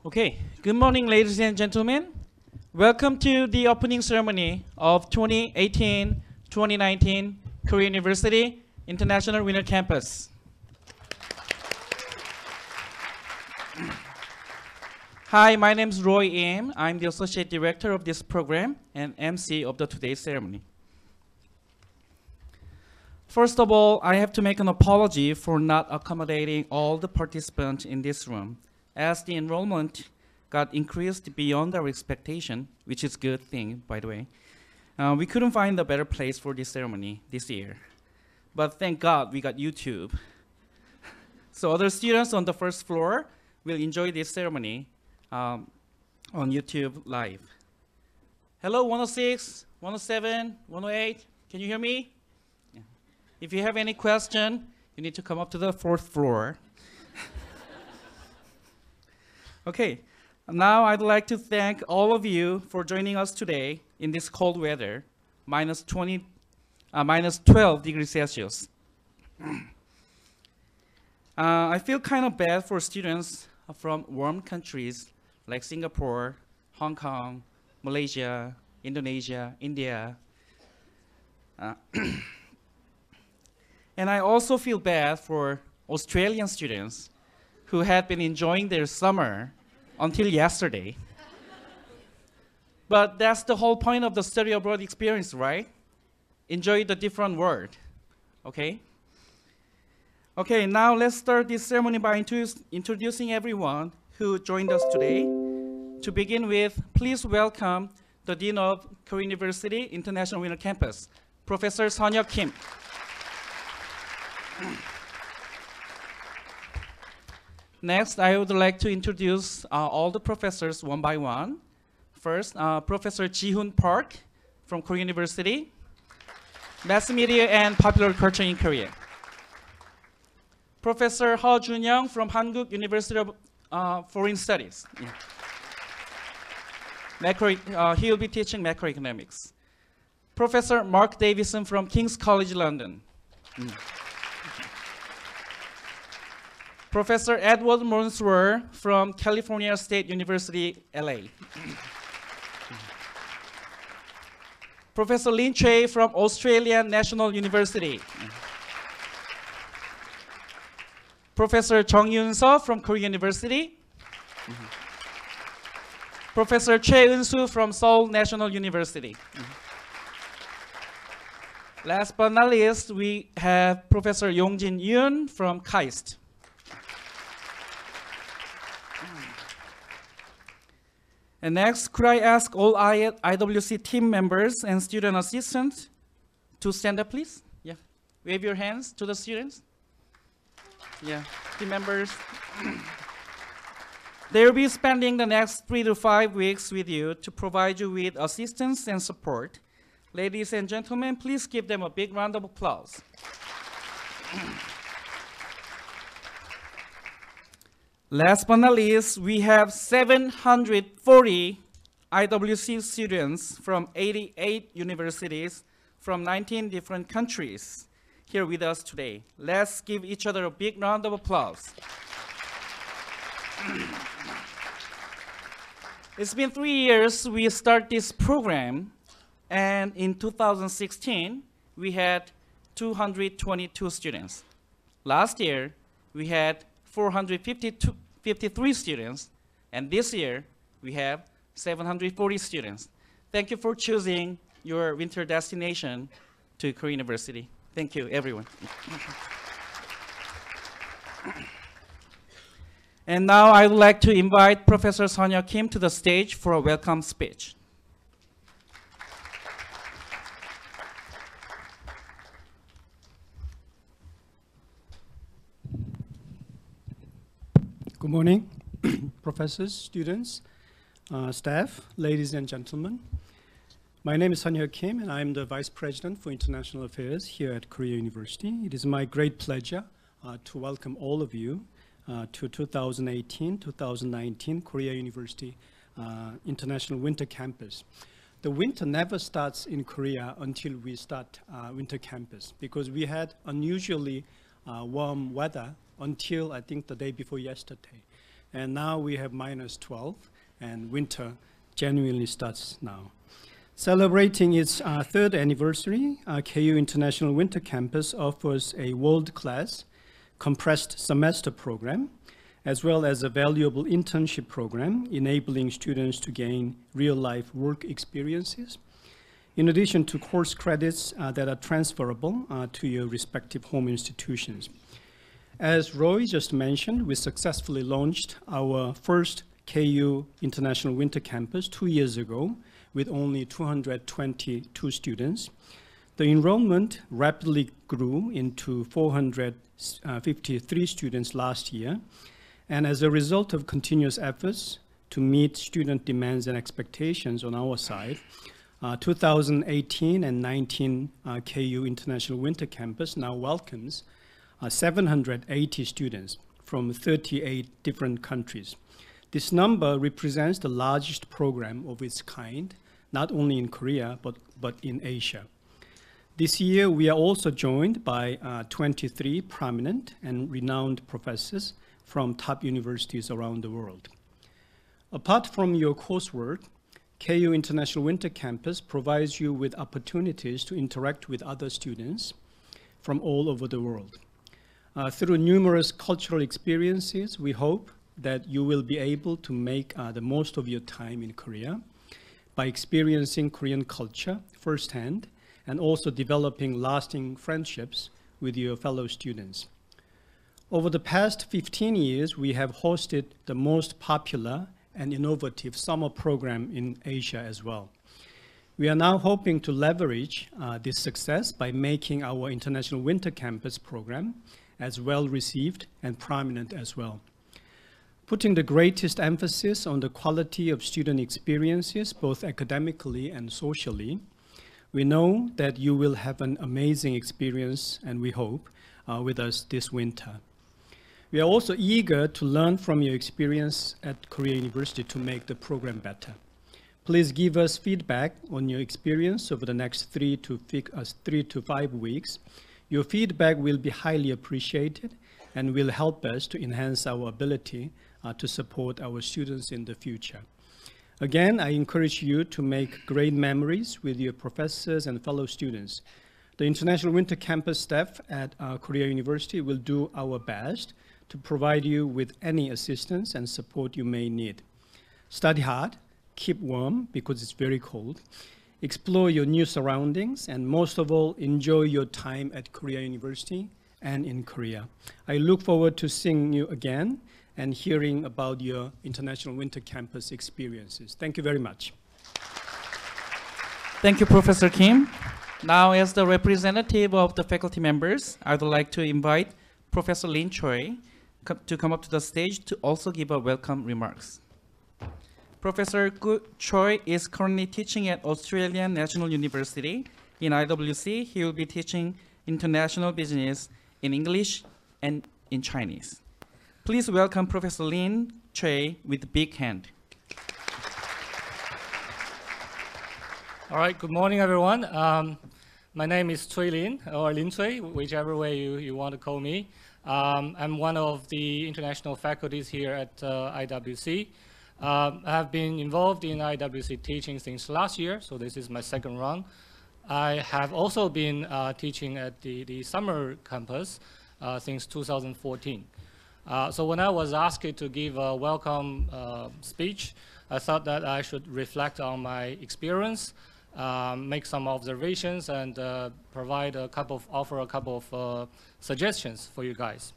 Okay, good morning, ladies and gentlemen. Welcome to the opening ceremony of 2018-2019 Korea University International Winter Campus. Hi, my name is Roy Im. I'm the Associate Director of this program and MC of today's ceremony. First of all, I have to make an apology for not accommodating all the participants in this room, as the enrollment got increased beyond our expectation, which is a good thing, by the way. We couldn't find a better place for this ceremony this year. But thank God we got YouTube. So other students on the first floor will enjoy this ceremony on YouTube Live. Hello, 106, 107, 108, can you hear me? Yeah. If you have any question, you need to come up to the fourth floor. Okay, now I'd like to thank all of you for joining us today in this cold weather, minus 12 degrees Celsius. I feel kind of bad for students from warm countries like Singapore, Hong Kong, Malaysia, Indonesia, India. And I also feel bad for Australian students who had been enjoying their summer until yesterday. But that's the whole point of the study abroad experience, right? Enjoy the different world, okay? Okay, now let's start this ceremony by introducing everyone who joined us today. To begin with, please welcome the Dean of Korea University International Winter Campus, Professor Sun-hyuk Kim. Next, I would like to introduce all the professors one by one. First, Professor Ji-hoon Park from Korea University, Mass Media and Popular Culture in Korea. Professor Heo Jun-young from Hankuk University of Foreign Studies. Yeah. He will be teaching macroeconomics. Professor Mark Davison from King's College London. Professor Edward Monswer from California State University, LA. Professor Lin Choi from Australian National University. Professor Jung Yoon-seo from Korea University. Professor Choi Eun-soo from Seoul National University. Last but not least, we have Professor Yong-jin Yoon from KAIST. And next, could I ask all IWC team members and student assistants to stand up, please? Yeah. Wave your hands to the students. Yeah, team members. They will be spending the next 3 to 5 weeks with you to provide you with assistance and support. Ladies and gentlemen, please give them a big round of applause. Last but not least, we have 740 IWC students from 88 universities from 19 different countries here with us today. Let's give each other a big round of applause. It's been 3 years we start this program, and in 2016, we had 222 students. Last year, we had 453 students, and this year we have 740 students. Thank you for choosing your winter destination to Korea University. Thank you, everyone. And now I would like to invite Professor Sun-hyuk Kim to the stage for a welcome speech. Good morning, professors, students, staff, ladies and gentlemen. My name is Sun-hyuk Kim, and I'm the Vice President for International Affairs here at Korea University. It is my great pleasure to welcome all of you to 2018-2019 Korea University International Winter Campus. The winter never starts in Korea until we start winter campus, because we had unusually warm weather until I think the day before yesterday. and now we have -12, and winter genuinely starts now. Celebrating its third anniversary, KU International Winter Campus offers a world-class compressed semester program, as well as a valuable internship program enabling students to gain real-life work experiences, in addition to course credits that are transferable to your respective home institutions. As Roy just mentioned, we successfully launched our first KU International Winter Campus 2 years ago with only 222 students. The enrollment rapidly grew into 453 students last year, and as a result of continuous efforts to meet student demands and expectations on our side, 2018 and 19 KU International Winter Campus now welcomes 780 students from 38 different countries. This number represents the largest program of its kind, not only in Korea, but in Asia. This year, we are also joined by 23 prominent and renowned professors from top universities around the world. Apart from your coursework, KU International Winter Campus provides you with opportunities to interact with other students from all over the world. Through numerous cultural experiences, we hope that you will be able to make the most of your time in Korea by experiencing Korean culture firsthand and also developing lasting friendships with your fellow students. Over the past 15 years, we have hosted the most popular and innovative summer program in Asia as well. We are now hoping to leverage this success by making our International Winter Campus program as well received and prominent as well. Putting the greatest emphasis on the quality of student experiences, both academically and socially, we know that you will have an amazing experience, and we hope, with us this winter. We are also eager to learn from your experience at Korea University to make the program better. Please give us feedback on your experience over the next 3 to 5 weeks. Your feedback will be highly appreciated and will help us to enhance our ability to support our students in the future. Again, I encourage you to make great memories with your professors and fellow students. The International Winter Campus staff at Korea University will do our best to provide you with any assistance and support you may need. Study hard, keep warm because it's very cold, explore your new surroundings, and most of all, enjoy your time at Korea University and in Korea. I look forward to seeing you again and hearing about your International Winter Campus experiences. Thank you very much. Thank you, Professor Kim. Now, as the representative of the faculty members, I would like to invite Professor Lin Choi to come up to the stage to also give a welcome remarks. Professor Choi is currently teaching at Australian National University. In IWC, he will be teaching international business in English and in Chinese. Please welcome Professor Lin Choi with a big hand. All right, good morning, everyone. My name is Cui Lin, or Lin Cui, whichever way you want to call me. I'm one of the international faculties here at IWC. I have been involved in IWC teaching since last year, so this is my second run. I have also been teaching at the summer campus since 2014. So when I was asked to give a welcome speech, I thought that I should reflect on my experience, make some observations, and offer a couple of suggestions for you guys.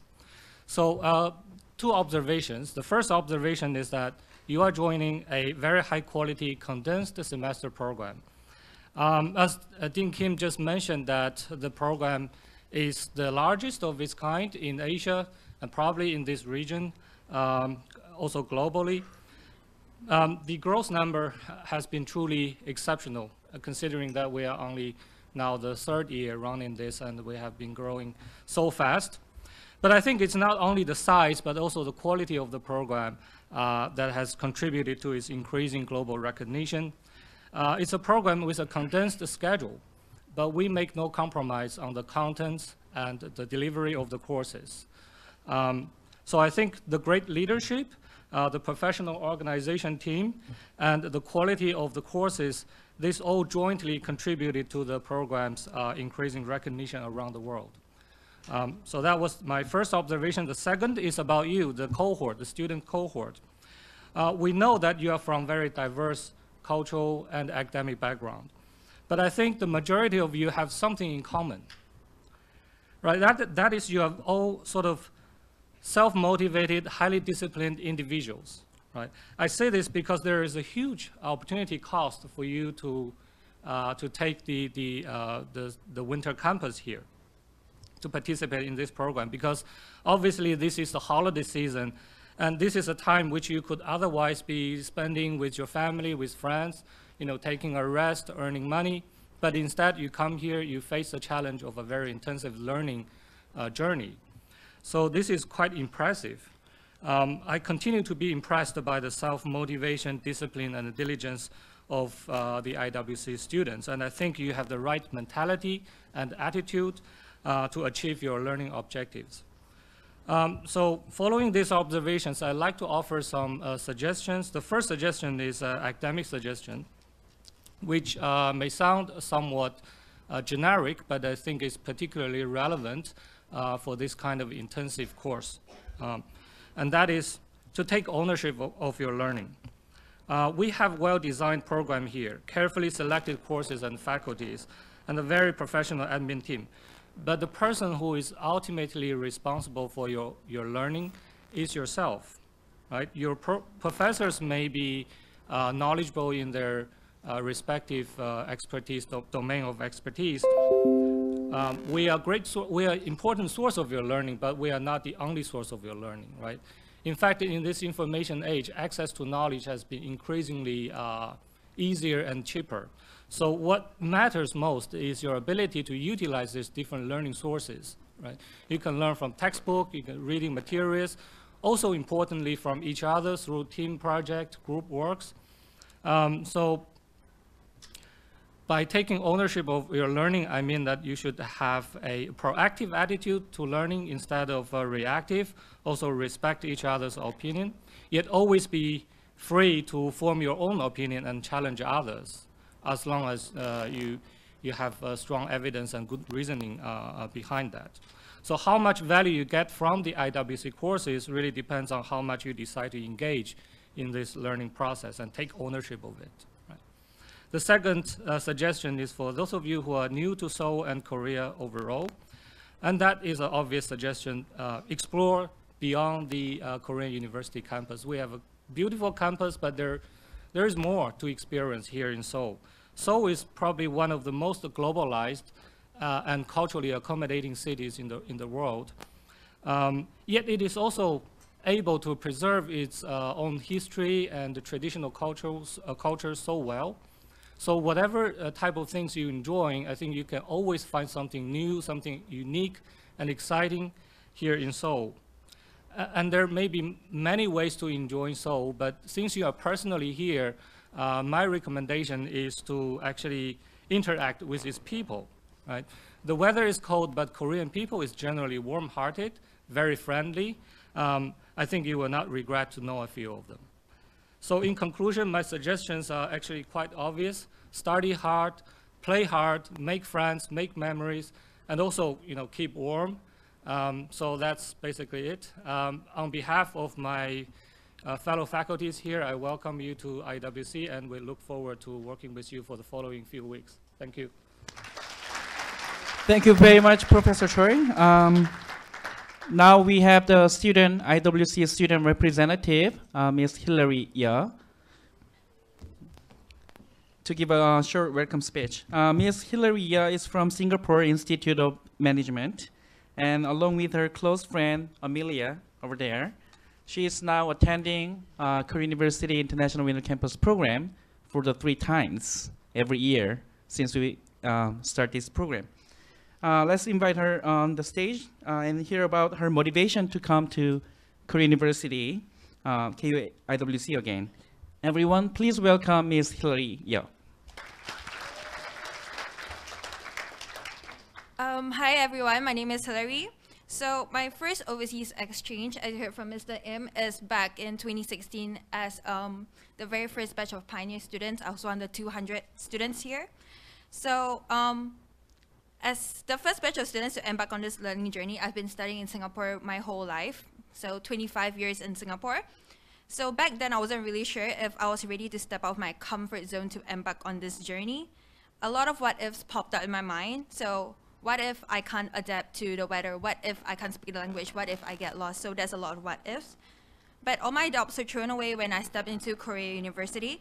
So 2 observations. The first observation is that you are joining a very high quality condensed semester program. As Dean Kim just mentioned, that the program is the largest of its kind in Asia and probably in this region, also globally. The growth number has been truly exceptional, considering that we are only now the 3rd year running this and we have been growing so fast. But I think it's not only the size, but also the quality of the program that has contributed to its increasing global recognition. It's a program with a condensed schedule, but we make no compromise on the contents and the delivery of the courses. So I think the great leadership the professional organization team, and the quality of the courses, this all jointly contributed to the program's increasing recognition around the world. So that was my first observation. The second is about you, the cohort, the student cohort. We know that you are from very diverse cultural and academic background, but I think the majority of you have something in common, right? That is, you are all sort of self-motivated, highly disciplined individuals, right? I say this because there is a huge opportunity cost for you to take the winter campus here, to participate in this program, because obviously this is the holiday season, and this is a time which you could otherwise be spending with your family, with friends, taking a rest, earning money, but instead you come here, you face the challenge of a very intensive learning journey. So this is quite impressive. I continue to be impressed by the self-motivation, discipline, and diligence of the IWC students, and I think you have the right mentality and attitude to achieve your learning objectives. So following these observations, I'd like to offer some suggestions. The first suggestion is an academic suggestion, which may sound somewhat generic, but I think is particularly relevant for this kind of intensive course. And that is to take ownership of your learning. We have well-designed program here, carefully selected courses and faculties, and a very professional admin team. But the person who is ultimately responsible for your learning is yourself, right? Your professors may be knowledgeable in their respective expertise, domain of expertise. We are important source of your learning, but we are not the only source of your learning, right? In fact, in this information age, access to knowledge has been increasingly easier and cheaper. So what matters most is your ability to utilize these different learning sources, right? You can learn from textbook, you can reading materials, also importantly from each other through team project, group works. So by taking ownership of your learning, I mean that you should have a proactive attitude to learning instead of reactive. Also respect each other's opinion, yet always be free to form your own opinion and challenge others, as long as you have strong evidence and good reasoning behind that. So how much value you get from the IWC courses really depends on how much you decide to engage in this learning process and take ownership of it. Right? The second suggestion is for those of you who are new to Seoul and Korea overall, and that is an obvious suggestion, explore beyond the Korean University campus. We have a beautiful campus, but there is more to experience here in Seoul. Seoul is probably one of the most globalized and culturally accommodating cities in the world. Yet it is also able to preserve its own history and the traditional culture so well. So whatever type of things you enjoy, I think you can always find something new, something unique and exciting here in Seoul. And there may be many ways to enjoy Seoul, but since you are personally here, my recommendation is to actually interact with its people, right? The weather is cold, but Korean people is generally warm-hearted, very friendly. I think you will not regret to know a few of them. So in conclusion, my suggestions are actually quite obvious. Study hard, play hard, make friends, make memories, and also, keep warm. So that's basically it. On behalf of my fellow faculties here, I welcome you to IWC, and we look forward to working with you for the following few weeks. Thank you. Thank you very much, Professor Choi. Now we have the IWC student representative, Ms. Hillary Ye, to give a short welcome speech. Ms. Hillary Ye is from Singapore Institute of Management, and along with her close friend, Amelia, over there, she is now attending Korea University International Winter Campus program for the 3 times every year since we start this program. Let's invite her on the stage and hear about her motivation to come to Korea University, KU IWC again. Everyone, please welcome Ms. Hillary Ye. Hi everyone, my name is Hillary. So my first overseas exchange, as you heard from Mr. Im, is back in 2016 as the very first batch of pioneer students. I was one of the 200 students here. So as the first batch of students to embark on this learning journey, I've been studying in Singapore my whole life, so 25 years in Singapore. So back then, I wasn't really sure if I was ready to step out of my comfort zone to embark on this journey. A lot of what-ifs popped up in my mind. So what if I can't adapt to the weather? What if I can't speak the language? What if I get lost? So there's a lot of what-ifs. But all my doubts were thrown away when I stepped into Korea University.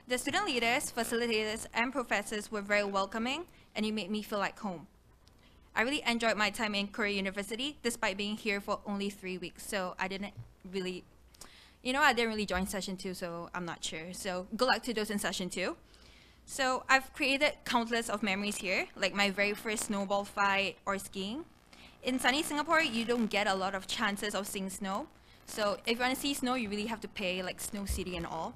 The student leaders, facilitators, and professors were very welcoming, and it made me feel like home. I really enjoyed my time in Korea University, despite being here for only 3 weeks. So I didn't really join session 2, so I'm not sure. So good luck to those in session 2. So I've created countless of memories here, like my very first snowball fight or skiing. In sunny Singapore, you don't get a lot of chances of seeing snow. So if you want to see snow, you really have to pay, like Snow City and all.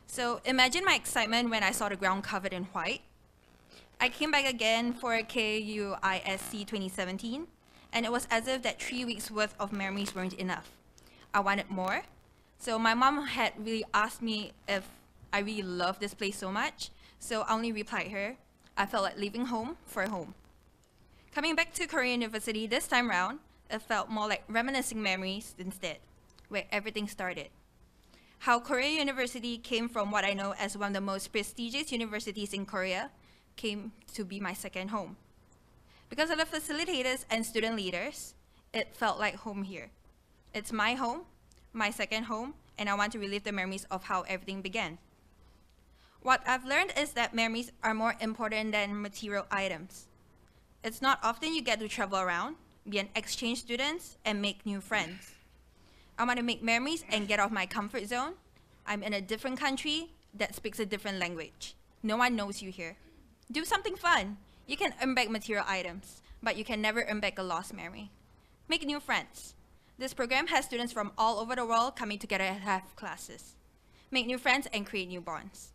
So imagine my excitement when I saw the ground covered in white. I came back again for KUISC 2017, and it was as if that 3 weeks worth of memories weren't enough. I wanted more. So my mom had really asked me if I really loved this place so much. So I only replied her, I felt like leaving home for home. Coming back to Korea University this time round, it felt more like reminiscing memories instead, where everything started. How Korea University came from what I know as one of the most prestigious universities in Korea came to be my second home. Because of the facilitators and student leaders, it felt like home here. It's my home, my second home, and I want to relive the memories of how everything began. What I've learned is that memories are more important than material items. It's not often you get to travel around, be an exchange student, and make new friends. I want to make memories and get out of my comfort zone. I'm in a different country that speaks a different language. No one knows you here. Do something fun. You can earn back material items, but you can never earn back a lost memory. Make new friends. This program has students from all over the world coming together to have classes. Make new friends and create new bonds.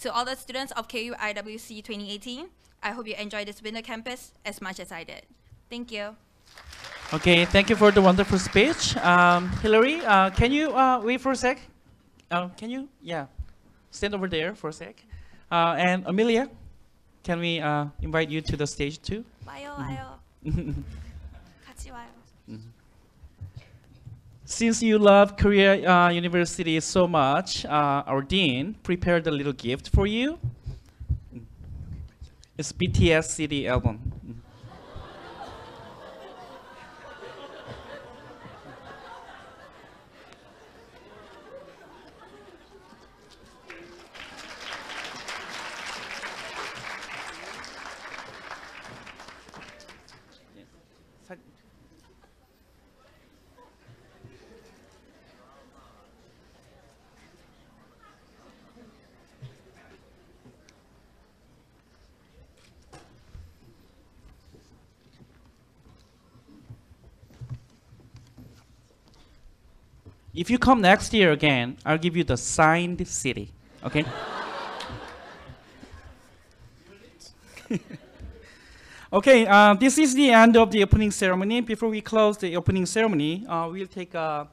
To all the students of KUIWC 2018, I hope you enjoyed this winter campus as much as I did. Thank you. Okay, thank you for the wonderful speech. Hillary, can you wait for a sec? Can you, stand over there for a sec? And Amelia, can we invite you to the stage too? 와요. 같이 와요. Since you love Korea University so much, our dean prepared a little gift for you. It's BTS CD album. If you come next year again, I'll give you the signed CD. Okay? Okay, this is the end of the opening ceremony. Before we close the opening ceremony, we'll take a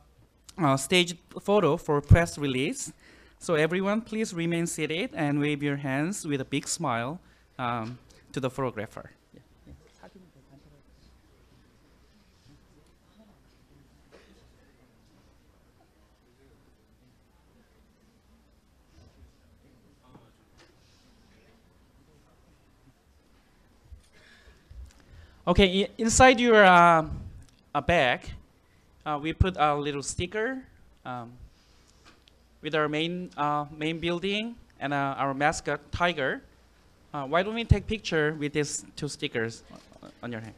staged photo for press release. So everyone, please remain seated and wave your hands with a big smile to the photographer. Okay, inside your bag, we put a little sticker with our main building and our mascot, Tiger. Why don't we take picture with these two stickers on your hand?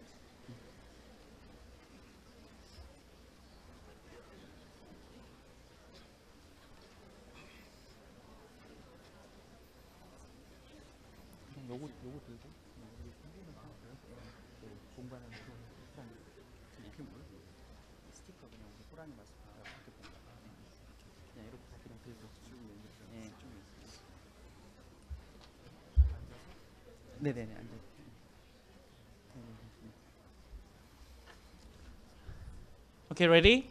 네네네. Okay, ready?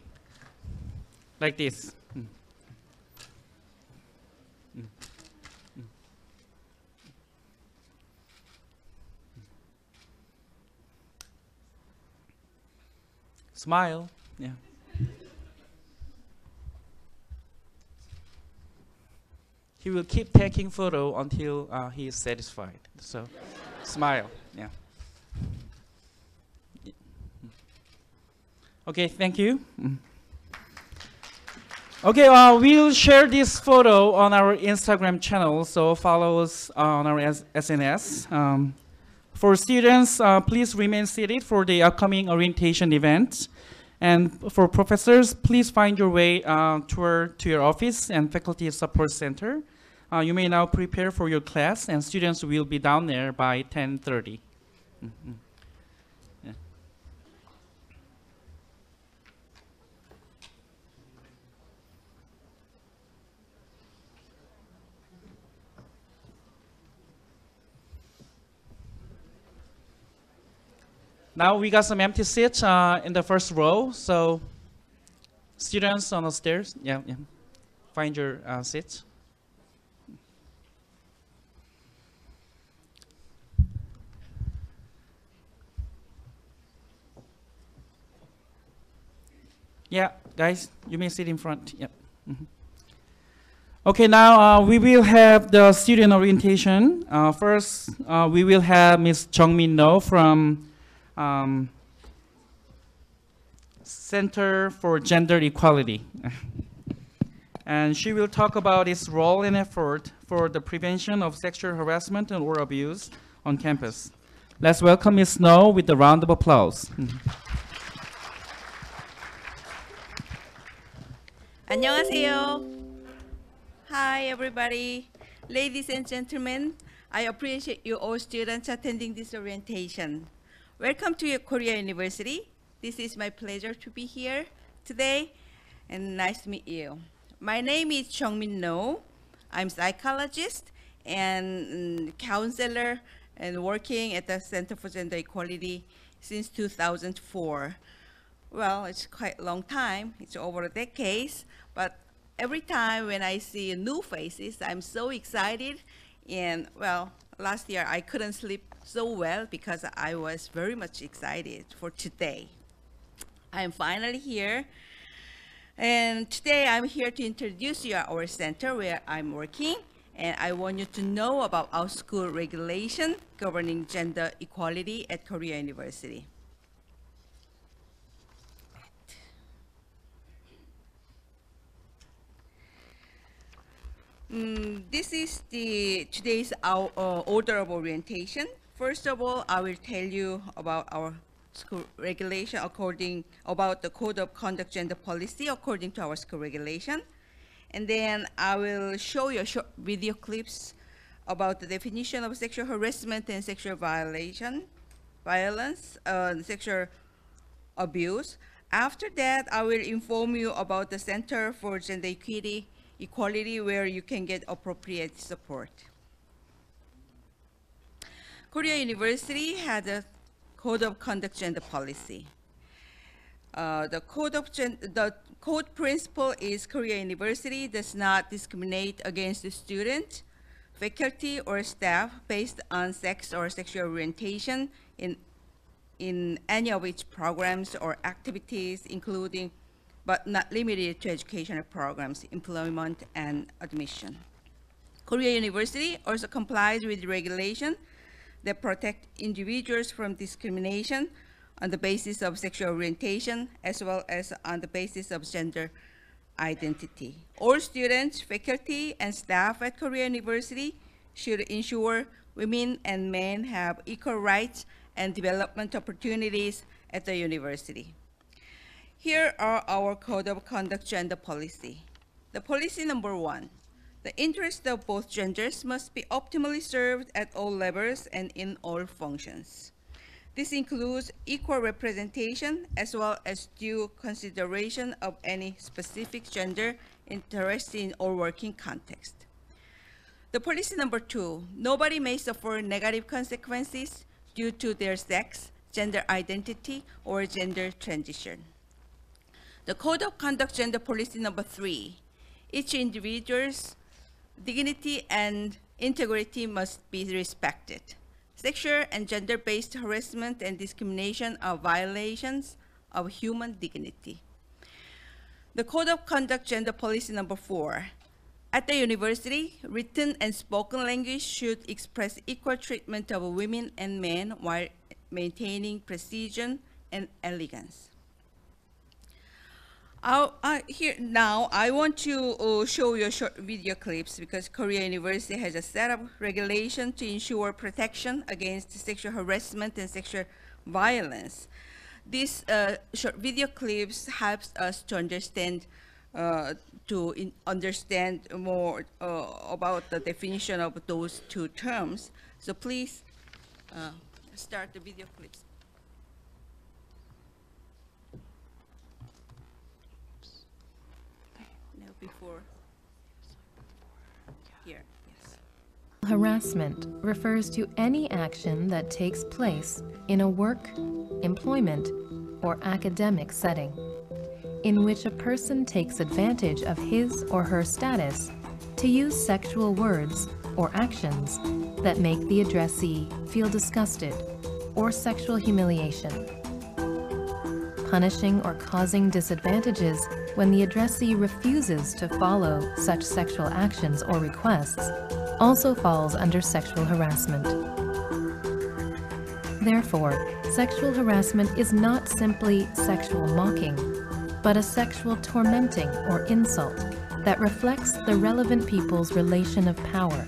Like this. Smile. Yeah. He will keep taking photo until he is satisfied. So, smile. Yeah. Okay, thank you. Okay, we'll share this photo on our Instagram channel, so follow us on our SNS. For students, please remain seated for the upcoming orientation event. And for professors, please find your way to your office and faculty support center. You may now prepare for your class, and students will be down there by 10:30. Yeah. Now we got some empty seats in the first row, so students on the stairs, yeah. Find your seats. Yeah, guys, you may sit in front. Yep. Okay, now we will have the student orientation. First, we will have Ms. Jungmin No from Center for Gender Equality. And she will talk about its role and effort for the prevention of sexual harassment and or abuse on campus. Let's welcome Ms. No with a round of applause. 안녕하세요. Hi everybody. Ladies and gentlemen, I appreciate you all students attending this orientation. Welcome to Korea University. This is my pleasure to be here today and nice to meet you. My name is Jungmin No. I'm a psychologist and counselor and working at the Center for Gender Equality since 2004. Well, it's quite a long time. It's over a decade, but every time when I see new faces, I'm so excited. And well, last year I couldn't sleep so well because I was very much excited for today. I'm finally here. And today I'm here to introduce you our center where I'm working. And I want you to know about our school regulation governing gender equality at Korea University. This is today's order of orientation. First of all, I will tell you about our school regulation about the Code of Conduct Gender Policy according to our school regulation. And then I will show you short video clips about the definition of sexual harassment and sexual violence, sexual abuse. After that, I will inform you about the Center for Gender Equality, where you can get appropriate support. Korea University has a Code of Conduct Gender Policy. The code principle is Korea University does not discriminate against the student, faculty, or staff based on sex or sexual orientation in any of its programs or activities, including but not limited to educational programs, employment, and admission. Korea University also complies with regulation that protect individuals from discrimination on the basis of sexual orientation, as well as on the basis of gender identity. All students, faculty, and staff at Korea University should ensure women and men have equal rights and development opportunities at the university. Here are our Code of Conduct Gender Policy. The policy number 1, the interests of both genders must be optimally served at all levels and in all functions. This includes equal representation as well as due consideration of any specific gender interest in all working context. The policy number 2, nobody may suffer negative consequences due to their sex, gender identity, or gender transition. The Code of Conduct Gender Policy number 3. Each individual's dignity and integrity must be respected. Sexual and gender-based harassment and discrimination are violations of human dignity. The Code of Conduct Gender Policy number 4. At the university, written and spoken language should express equal treatment of women and men while maintaining precision and elegance. Now, I want to show you short video clips because Korea University has a set of regulations to ensure protection against sexual harassment and sexual violence. These short video clips helps us to understand more about the definition of those two terms. So please start the video clips. Now before here, yes. Harassment refers to any action that takes place in a work, employment, or academic setting, in which a person takes advantage of his or her status to use sexual words or actions that make the addressee feel disgusted or sexual humiliation. Punishing or causing disadvantages when the addressee refuses to follow such sexual actions or requests also falls under sexual harassment. Therefore, sexual harassment is not simply sexual mocking, but a sexual tormenting or insult that reflects the relevant people's relation of power.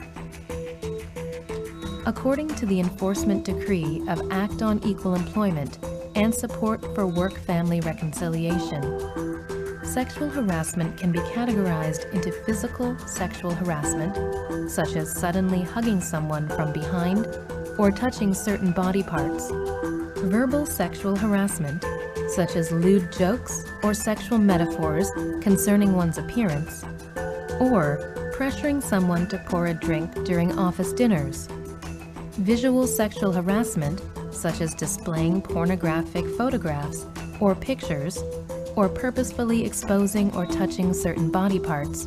According to the Enforcement Decree of Act on Equal Employment and Support for Work-Family Reconciliation, sexual harassment can be categorized into physical sexual harassment, such as suddenly hugging someone from behind or touching certain body parts, verbal sexual harassment, such as lewd jokes or sexual metaphors concerning one's appearance, or pressuring someone to pour a drink during office dinners, visual sexual harassment, such as displaying pornographic photographs or pictures, or purposefully exposing or touching certain body parts,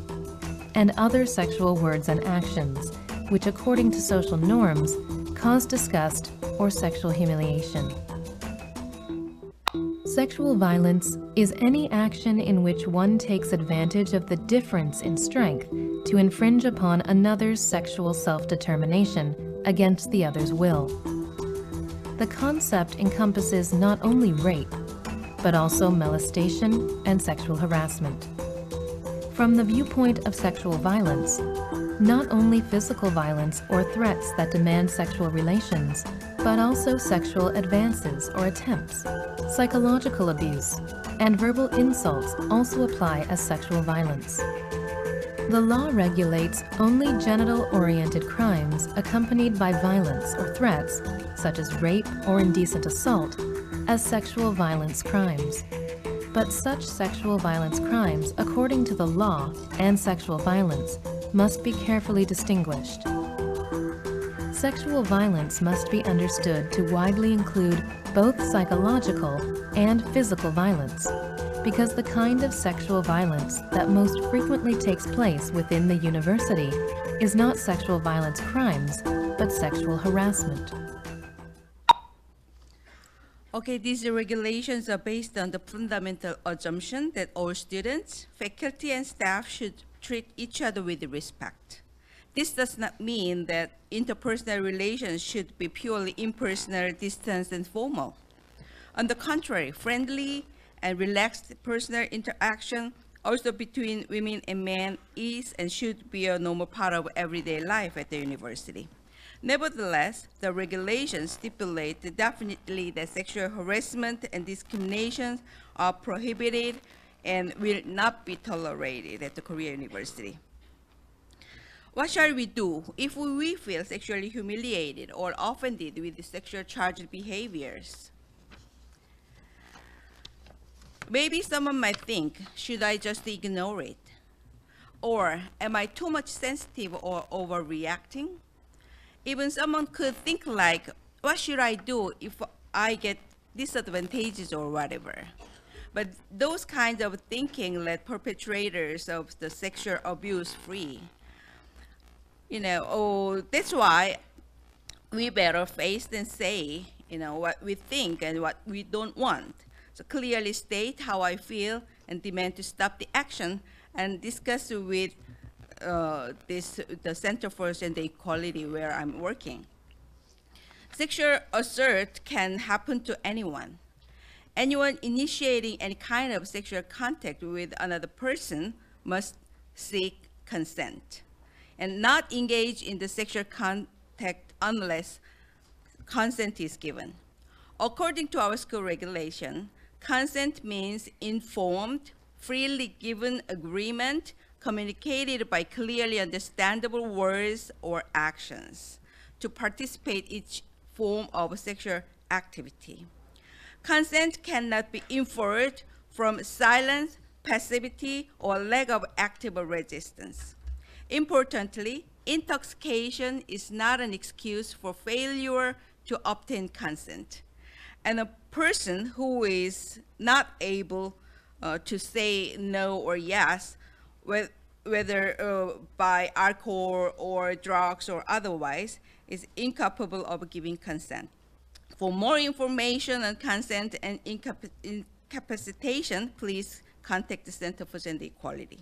and other sexual words and actions, which according to social norms cause disgust or sexual humiliation. Sexual violence is any action in which one takes advantage of the difference in strength to infringe upon another's sexual self-determination against the other's will. The concept encompasses not only rape, but also molestation and sexual harassment. From the viewpoint of sexual violence, not only physical violence or threats that demand sexual relations, but also sexual advances or attempts, psychological abuse, and verbal insults also apply as sexual violence. The law regulates only genital-oriented crimes accompanied by violence or threats, such as rape or indecent assault, as sexual violence crimes. But such sexual violence crimes, according to the law and sexual violence, must be carefully distinguished. Sexual violence must be understood to widely include both psychological and physical violence, because the kind of sexual violence that most frequently takes place within the university is not sexual violence crimes, but sexual harassment. Okay, these regulations are based on the fundamental assumption that all students, faculty, and staff should treat each other with respect. This does not mean that interpersonal relations should be purely impersonal, distant, and formal. On the contrary, friendly and relaxed personal interaction also between women and men is and should be a normal part of everyday life at the university. Nevertheless, the regulations stipulate definitely that sexual harassment and discrimination are prohibited and will not be tolerated at the Korea University. What shall we do if we feel sexually humiliated or offended with sexual charged behaviors? Maybe someone might think, should I just ignore it? Or am I too much sensitive or overreacting? Even someone could think like, what should I do if I get disadvantages or whatever? But those kinds of thinking let perpetrators of the sexual abuse free. That's why we better face and say, what we think and what we don't want. So clearly state how I feel and demand to stop the action, and discuss with the Center for Gender Equality where I'm working. Sexual assault can happen to anyone. Anyone initiating any kind of sexual contact with another person must seek consent and not engage in the sexual contact unless consent is given. According to our school regulation, consent means informed, freely given agreement communicated by clearly understandable words or actions to participate in each form of sexual activity. Consent cannot be inferred from silence, passivity, or lack of active resistance. Importantly, intoxication is not an excuse for failure to obtain consent. And a person who is not able to say no or yes, whether by alcohol or drugs or otherwise, is incapable of giving consent. For more information on consent and incapacitation, please contact the Center for Gender Equality.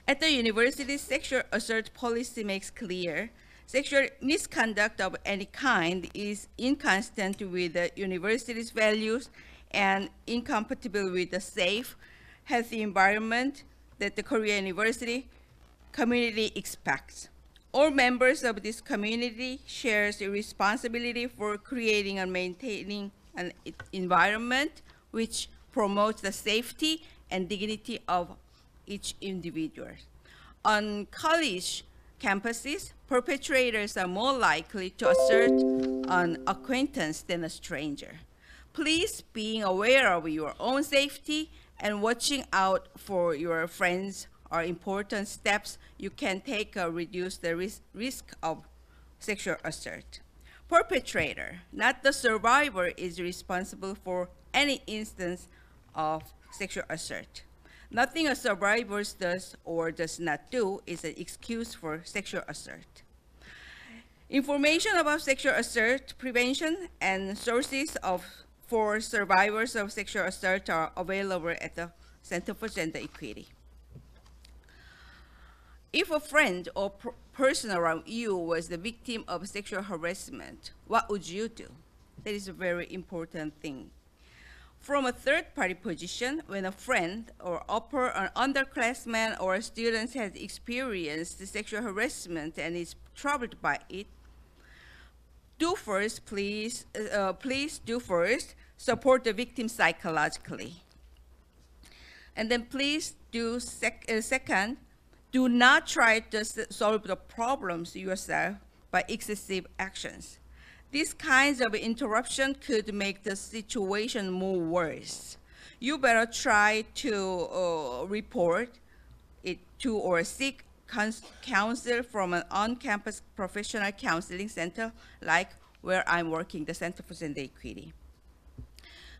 At the university, sexual assault policy makes clear sexual misconduct of any kind is inconsistent with the university's values and incompatible with the safe, healthy environment that the Korea University community expects. All members of this community share the responsibility for creating and maintaining an environment which promotes the safety and dignity of each individual. On college campuses, perpetrators are more likely to assert an acquaintance than a stranger. Please being aware of your own safety and watching out for your friends are important steps you can take to reduce the risk of sexual assault. Perpetrator, not the survivor, is responsible for any instance of sexual assault. Nothing a survivor does or does not do is an excuse for sexual assault. Information about sexual assault prevention and sources for survivors of sexual assault are available at the Center for Gender Equity. If a friend or person around you was the victim of sexual harassment, what would you do? That is a very important thing. From a third-party position, when a friend or upper or underclassman or a student has experienced sexual harassment and is troubled by it, please do first support the victim psychologically. And then please do second, do not try to solve the problems yourself by excessive actions. These kinds of interruption could make the situation more worse. You better try to report it to or seek counsel from an on-campus professional counseling center like where I'm working, the Center for Gender Equity.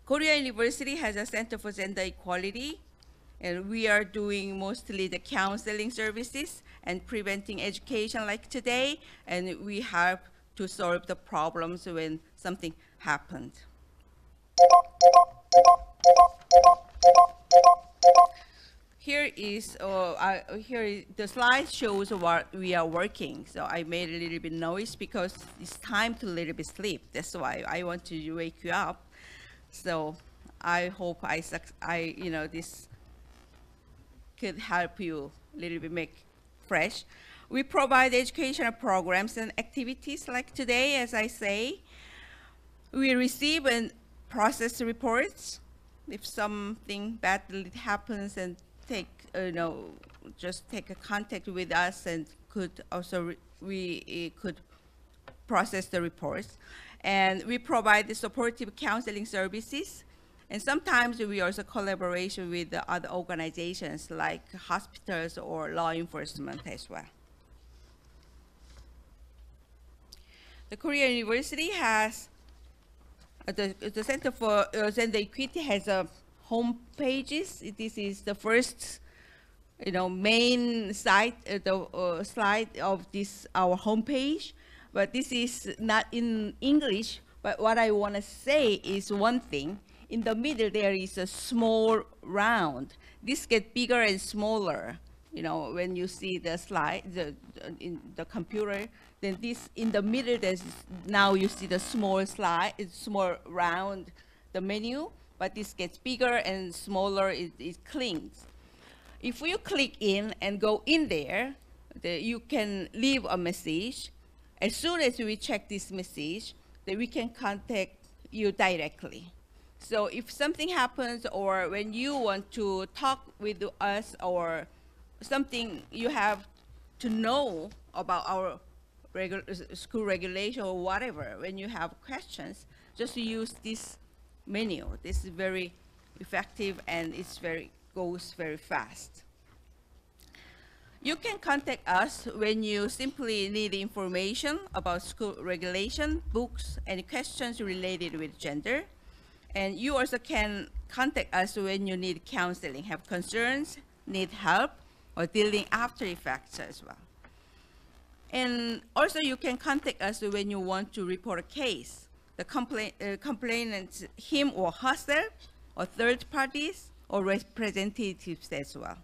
Korea University has a Center for Gender Equality, and we are doing mostly the counseling services and preventing education like today, and we help to solve the problems when something happened. Here is the slide shows what we are working. So I made a little bit noise because it's time to a little bit sleep. That's why I want to wake you up. So I hope this could help you a little bit make fresh. We provide educational programs and activities like today, as I say. We receive and process reports. If something bad happens, and just take a contact with us, and could also we could process the reports. And we provide the supportive counseling services. And sometimes we also collaboration with the other organizations like hospitals or law enforcement as well. The Korea University has, the Center for Gender Equity has a home pages. This is the first, main site, slide of this our homepage. But this is not in English. But what I want to say is one thing. In the middle, there is a small round. This gets bigger and smaller. When you see the slide, in the computer, then this in the middle, now you see the small slide, it's small round, the menu, but this gets bigger and smaller, it clings. If you click in and go in there, you can leave a message. As soon as we check this message, then we can contact you directly. So if something happens, or when you want to talk with us, or something you have to know about our school regulation or whatever, when you have questions, just use this menu. This is very effective, and goes very fast. You can contact us when you simply need information about school regulation, books, any questions related with gender. And you also can contact us when you need counseling, have concerns, need help, or dealing after effects as well. And also you can contact us when you want to report a case. The complainant, him or herself, or third parties, or representatives as well.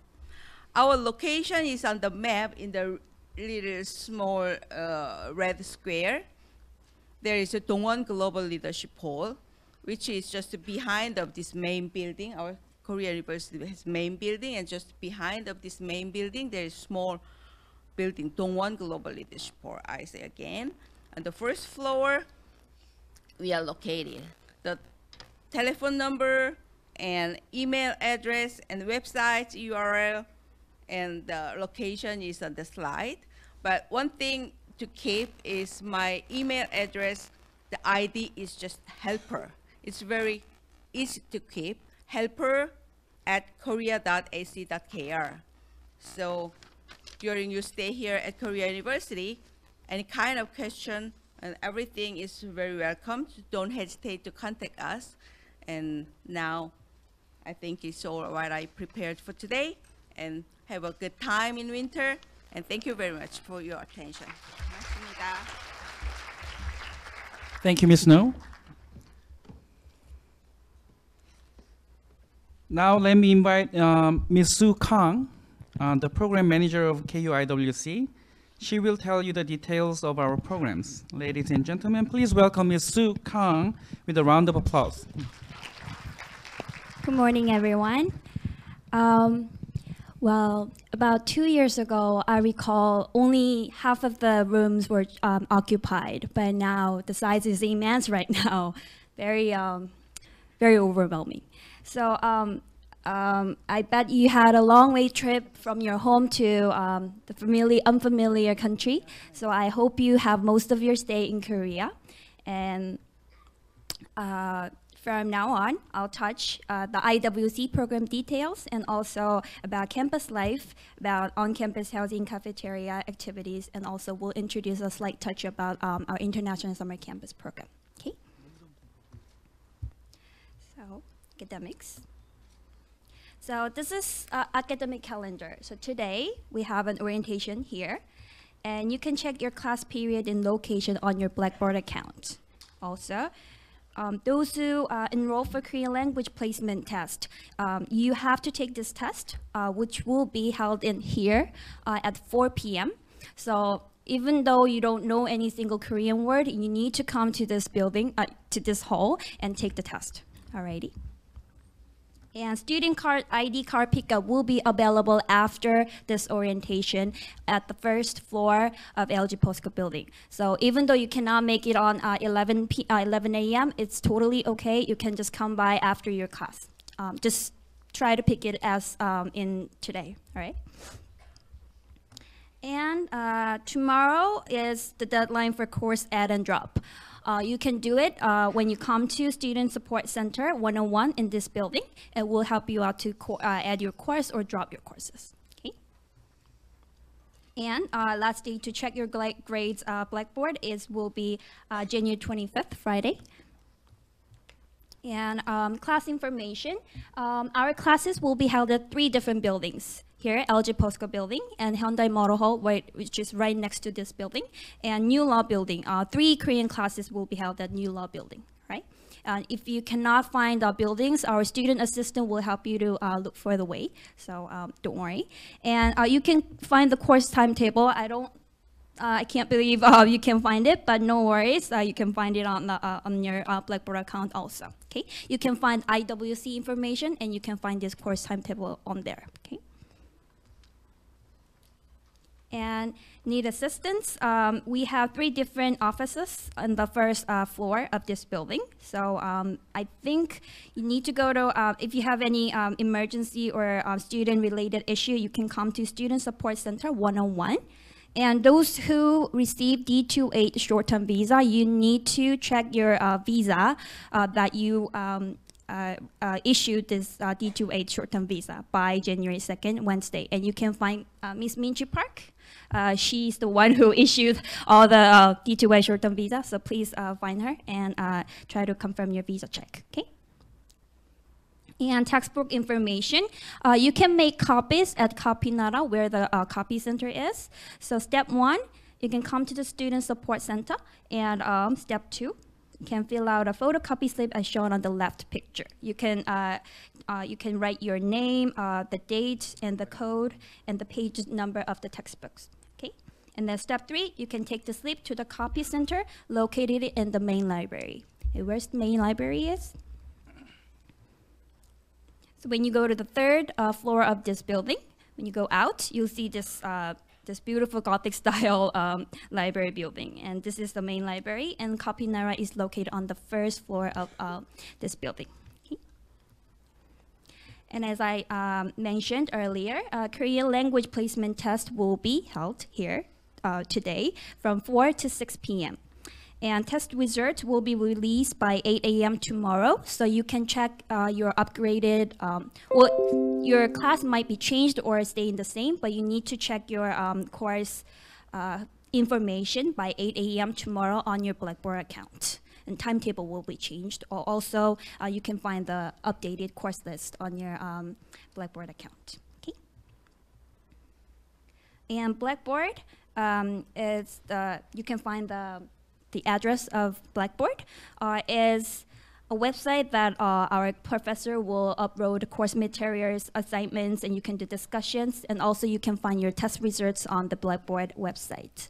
Our location is on the map in the little small red square. There is a Dongwon Global Leadership Hall, which is just behind of this main building. Our Korea University has main building, and just behind of this main building, there is small building, Dongwon Global Leadership Hall, I say again. On the first floor, we are located. The telephone number and email address and website URL and the location is on the slide. But one thing to keep is my email address. The ID is just helper. It's very easy to keep, helper@korea.ac.kr. So during your stay here at Korea University, any kind of question and everything is very welcome. Don't hesitate to contact us. And now I think it's all what I prepared for today. And have a good time in winter. And thank you very much for your attention. 고맙습니다. Thank you, Ms. No. Now let me invite Ms. Sue Kang, the program manager of KUIWC. She will tell you the details of our programs. Ladies and gentlemen, please welcome Ms. Sue Kang with a round of applause. Good morning, everyone. Well, about 2 years ago, I recall only half of the rooms were occupied, but now the size is immense right now, very overwhelming. So I bet you had a long way trip from your home to the unfamiliar country. So I hope you have most of your stay in Korea. And from now on, I'll touch the IWC program details and also about campus life, about on-campus housing, cafeteria activities, and also we'll introduce a slight touch about our International Summer Campus program. Okay? So, academics. So this is academic calendar. So today, we have an orientation here, and you can check your class period and location on your Blackboard account. Also, those who enroll for Korean language placement test, you have to take this test, which will be held in here at 4 p.m. So even though you don't know any single Korean word, you need to come to this building, to this hall, and take the test. Alrighty. And student card ID card pickup will be available after this orientation at the first floor of LG Postcode building. So even though you cannot make it on 11 a.m., it's totally okay. You can just come by after your class. Just try to pick it as in today, all right? And tomorrow is the deadline for course add and drop. You can do it when you come to Student Support Center 101 in this building. It will help you out to add your course or drop your courses. Okay. And last day to check your grades Blackboard will be January 25th, Friday. And class information. Our classes will be held at 3 different buildings. Here, LG POSCO building and Hyundai Motor Hall, which is right next to this building, and New Law building. 3 Korean classes will be held at New Law building, right? If you cannot find our buildings, our student assistant will help you to look for the way, so don't worry. And you can find the course timetable. I can't believe you can find it, but no worries. You can find it on your Blackboard account also. Okay, you can find IWC information, and you can find this course timetable on there. Okay. And need assistance. We have 3 different offices on the first floor of this building. So I think you need to go to, if you have any emergency or student-related issue, you can come to Student Support Center 101. And those who receive D28 short-term visa, you need to check your visa that you issued this D28 short-term visa by January 2nd, Wednesday. And you can find Miss Minchi Park. She's the one who issued all the D28 short-term visa. So please find her and try to confirm your visa check, okay? And textbook information. You can make copies at Copynara, where the copy center is. So step 1, you can come to the Student Support Center. And step 2, you can fill out a photocopy slip as shown on the left picture. You can write your name, the date, and the code, and the page number of the textbooks. Okay. And then step 3, you can take the slip to the copy center located in the main library. Okay, where's the main library is? So when you go to the 3rd floor of this building, when you go out, you'll see this this beautiful Gothic style library building. And this is the main library, and Copynara is located on the 1st floor of this building. Okay. And as I mentioned earlier, Korean language placement test will be held here today from 4 to 6 p.m. And test results will be released by 8 a.m. tomorrow, so you can check your upgraded, well, your class might be changed or staying the same, but you need to check your course information by 8 a.m. tomorrow on your Blackboard account. And timetable will be changed. Also, you can find the updated course list on your Blackboard account. Okay. And Blackboard is you can find the address of Blackboard is a website that our professor will upload course materials, assignments, and you can do discussions. And also you can find your test results on the Blackboard website.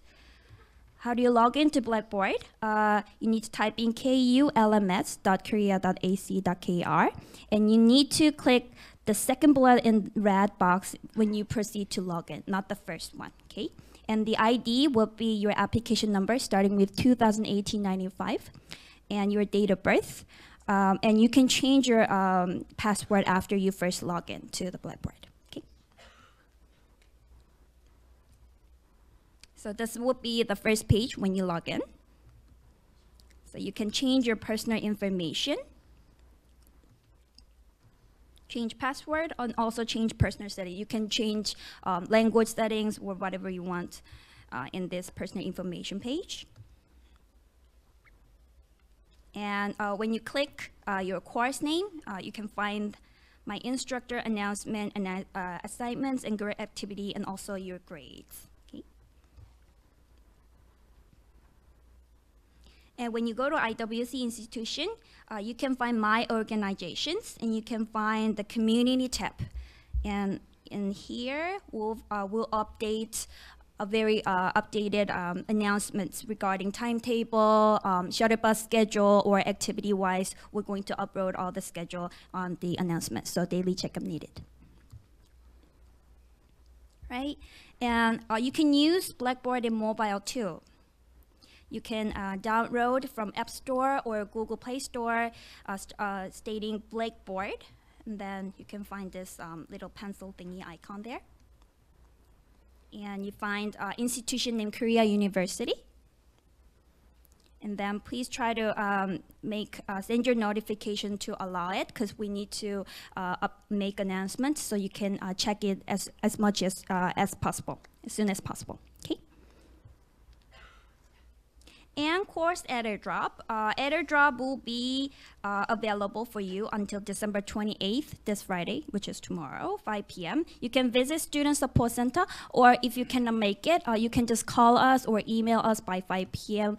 How do you log into Blackboard? You need to type in kulms.korea.ac.kr, and you need to click the second bullet in red box when you proceed to log in, not the first one, okay? And the ID will be your application number starting with 2018-95 and your date of birth. And you can change your password after you first log in to the Blackboard. Okay. So this will be the first page when you log in. So you can change your personal information, change password, and also change personal settings. You can change language settings or whatever you want in this personal information page. And when you click your course name, you can find my instructor announcement and assignments and group activity, and also your grades. Okay. And when you go to IWC institution, you can find my organizations, and you can find the community tab. And in here, we'll update a very updated announcements regarding timetable, shuttle bus schedule, or activity-wise. We're going to upload all the schedule on the announcement, so daily checkup needed. Right? And you can use Blackboard in mobile too. You can download from App Store or Google Play Store stating Blackboard, and then you can find this little pencil thingy icon there. And you find institution named Korea University. And then please try to send your notification to allow it, because we need to make announcements so you can check it as much as possible, as soon as possible. Okay. And course airdrop. Airdrop will be available for you until December 28th, this Friday, which is tomorrow, 5 p.m. You can visit Student Support Center, or if you cannot make it, you can just call us or email us by 5 p.m.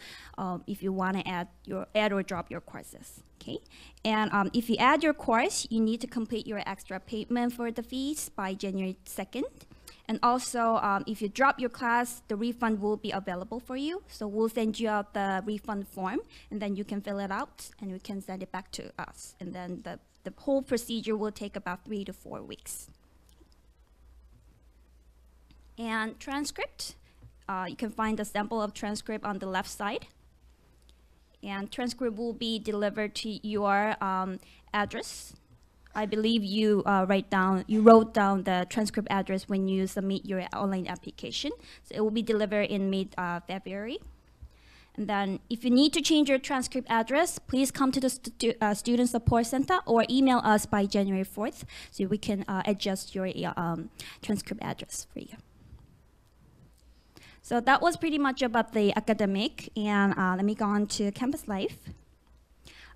If you want to add or drop your courses. Okay, and if you add your course, you need to complete your extra payment for the fees by January 2nd. And also, if you drop your class, the refund will be available for you. So we'll send you out the refund form, and then you can fill it out, and we can send it back to us. And then the whole procedure will take about 3 to 4 weeks. And transcript, you can find a sample of transcript on the left side. And transcript will be delivered to your address. I believe you wrote down the transcript address when you submit your online application. So it will be delivered in mid-February. And then if you need to change your transcript address, please come to the Student Support Center or email us by January 4th so we can adjust your transcript address for you. So that was pretty much about the academic, and let me go on to campus life.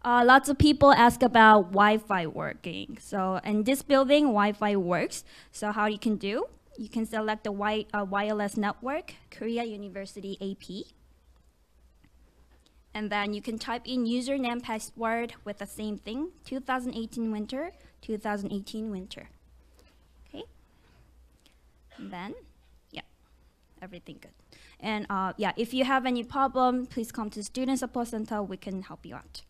Lots of people ask about Wi-Fi working. So in this building, Wi-Fi works. So how you can do? You can select the wireless network, Korea University AP. And then you can type in username, password with the same thing, 2018 winter, 2018 winter. Okay. And then, yeah, everything good. And yeah, if you have any problem, please come to the Student Support Center. We can help you out.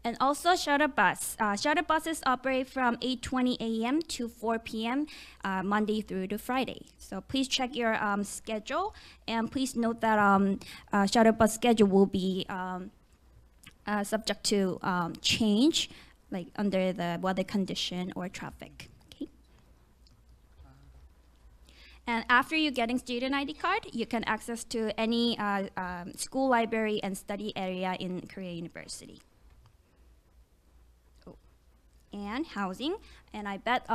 And also shuttle bus. Shuttle buses operate from 8:20 a.m. to 4 p.m. Monday through to Friday. So please check your schedule, and please note that shuttle bus schedule will be subject to change, like under the weather condition or traffic. Okay. And after you getting student ID card, you can access to any school library and study area in Korea University. And housing, and I bet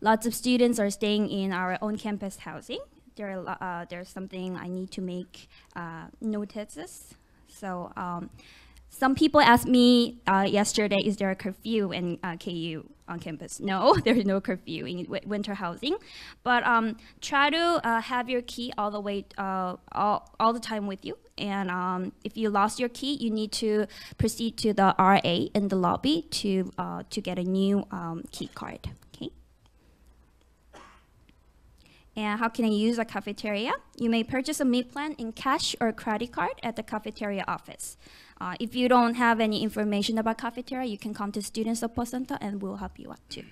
lots of students are staying in our own campus housing. There's something I need to make notices. So some people asked me yesterday, is there a curfew in KU on campus? No, there's no curfew in winter housing, but try to have your key all the way, all the time with you. And if you lost your key, you need to proceed to the RA in the lobby to get a new key card. Okay. And how can I use a cafeteria? You may purchase a meal plan in cash or credit card at the cafeteria office. If you don't have any information about cafeteria, you can come to Student Support Center and we'll help you out too.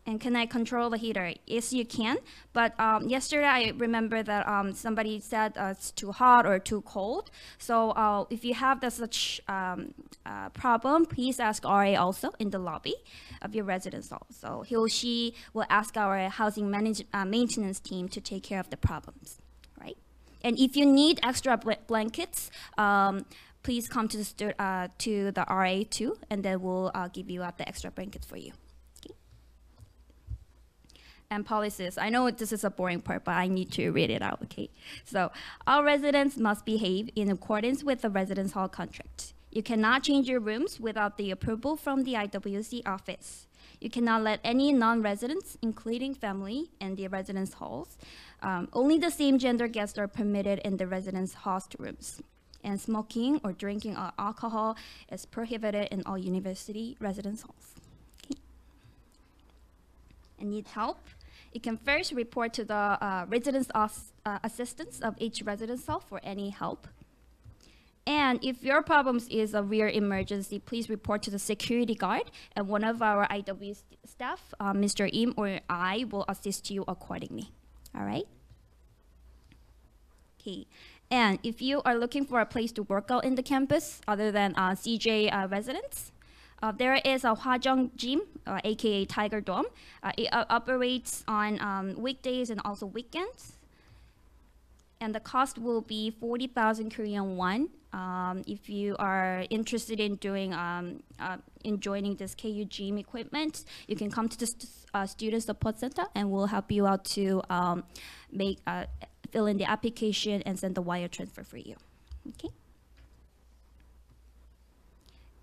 And can I control the heater? Yes, you can. But yesterday, I remember that somebody said it's too hot or too cold. So if you have such problem, please ask RA also in the lobby of your residence hall. So he or she will ask our housing maintenance team to take care of the problems, right? And if you need extra blankets, please come to the RA too, and then we'll give you out the extra blankets for you. And policies. I know this is a boring part, but I need to read it out, okay? So, all residents must behave in accordance with the residence hall contract. You cannot change your rooms without the approval from the IWC office. You cannot let any non-residents, including family, in the residence halls. Only the same gender guests are permitted in the residence host rooms. And smoking or drinking alcohol is prohibited in all university residence halls. Okay. And need help? You can first report to the residence assistants of each residence hall for any help. And if your problems is a real emergency, please report to the security guard, and one of our IW staff, Mr. Im or I, will assist you accordingly. All right? Okay. And if you are looking for a place to work out in the campus other than CJ residents, there is a Hwajong Gym, aka Tiger Dome. It operates on weekdays and also weekends. And the cost will be 40,000 Korean won. If you are interested in doing in joining this KU Gym equipment, you can come to the Student Support Center, and we'll help you out to fill in the application and send the wire transfer for you. Okay.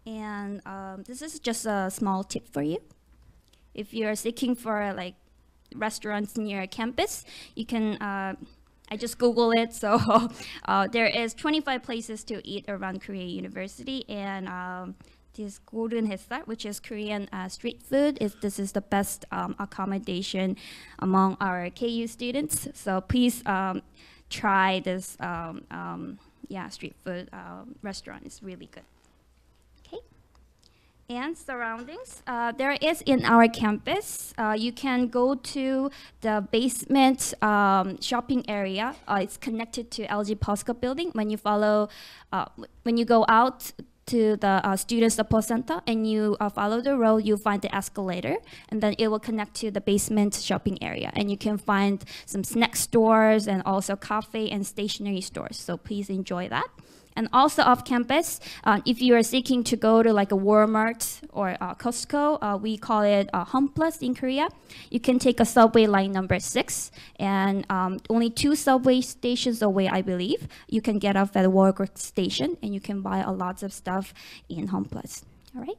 And this is just a small tip for you. If you're seeking for like restaurants near campus, you can, I just Google it, so there is 25 places to eat around Korea University, and this Golden Hesar, which is Korean street food, this is the best accommodation among our KU students. So please try this street food restaurant. It's really good. Okay. And surroundings, there is in our campus, you can go to the basement shopping area. It's connected to LG Posca building. When you go out to the student support center and you follow the road, you find the escalator, and then it will connect to the basement shopping area. And you can find some snack stores and also cafe and stationery stores. So please enjoy that. And also off campus, if you are seeking to go to like a Walmart or Costco, we call it Home Plus in Korea. You can take a subway line number 6, and only 2 subway stations away, I believe. You can get off at the Walmart station, and you can buy a lot of stuff in Home Plus. All right.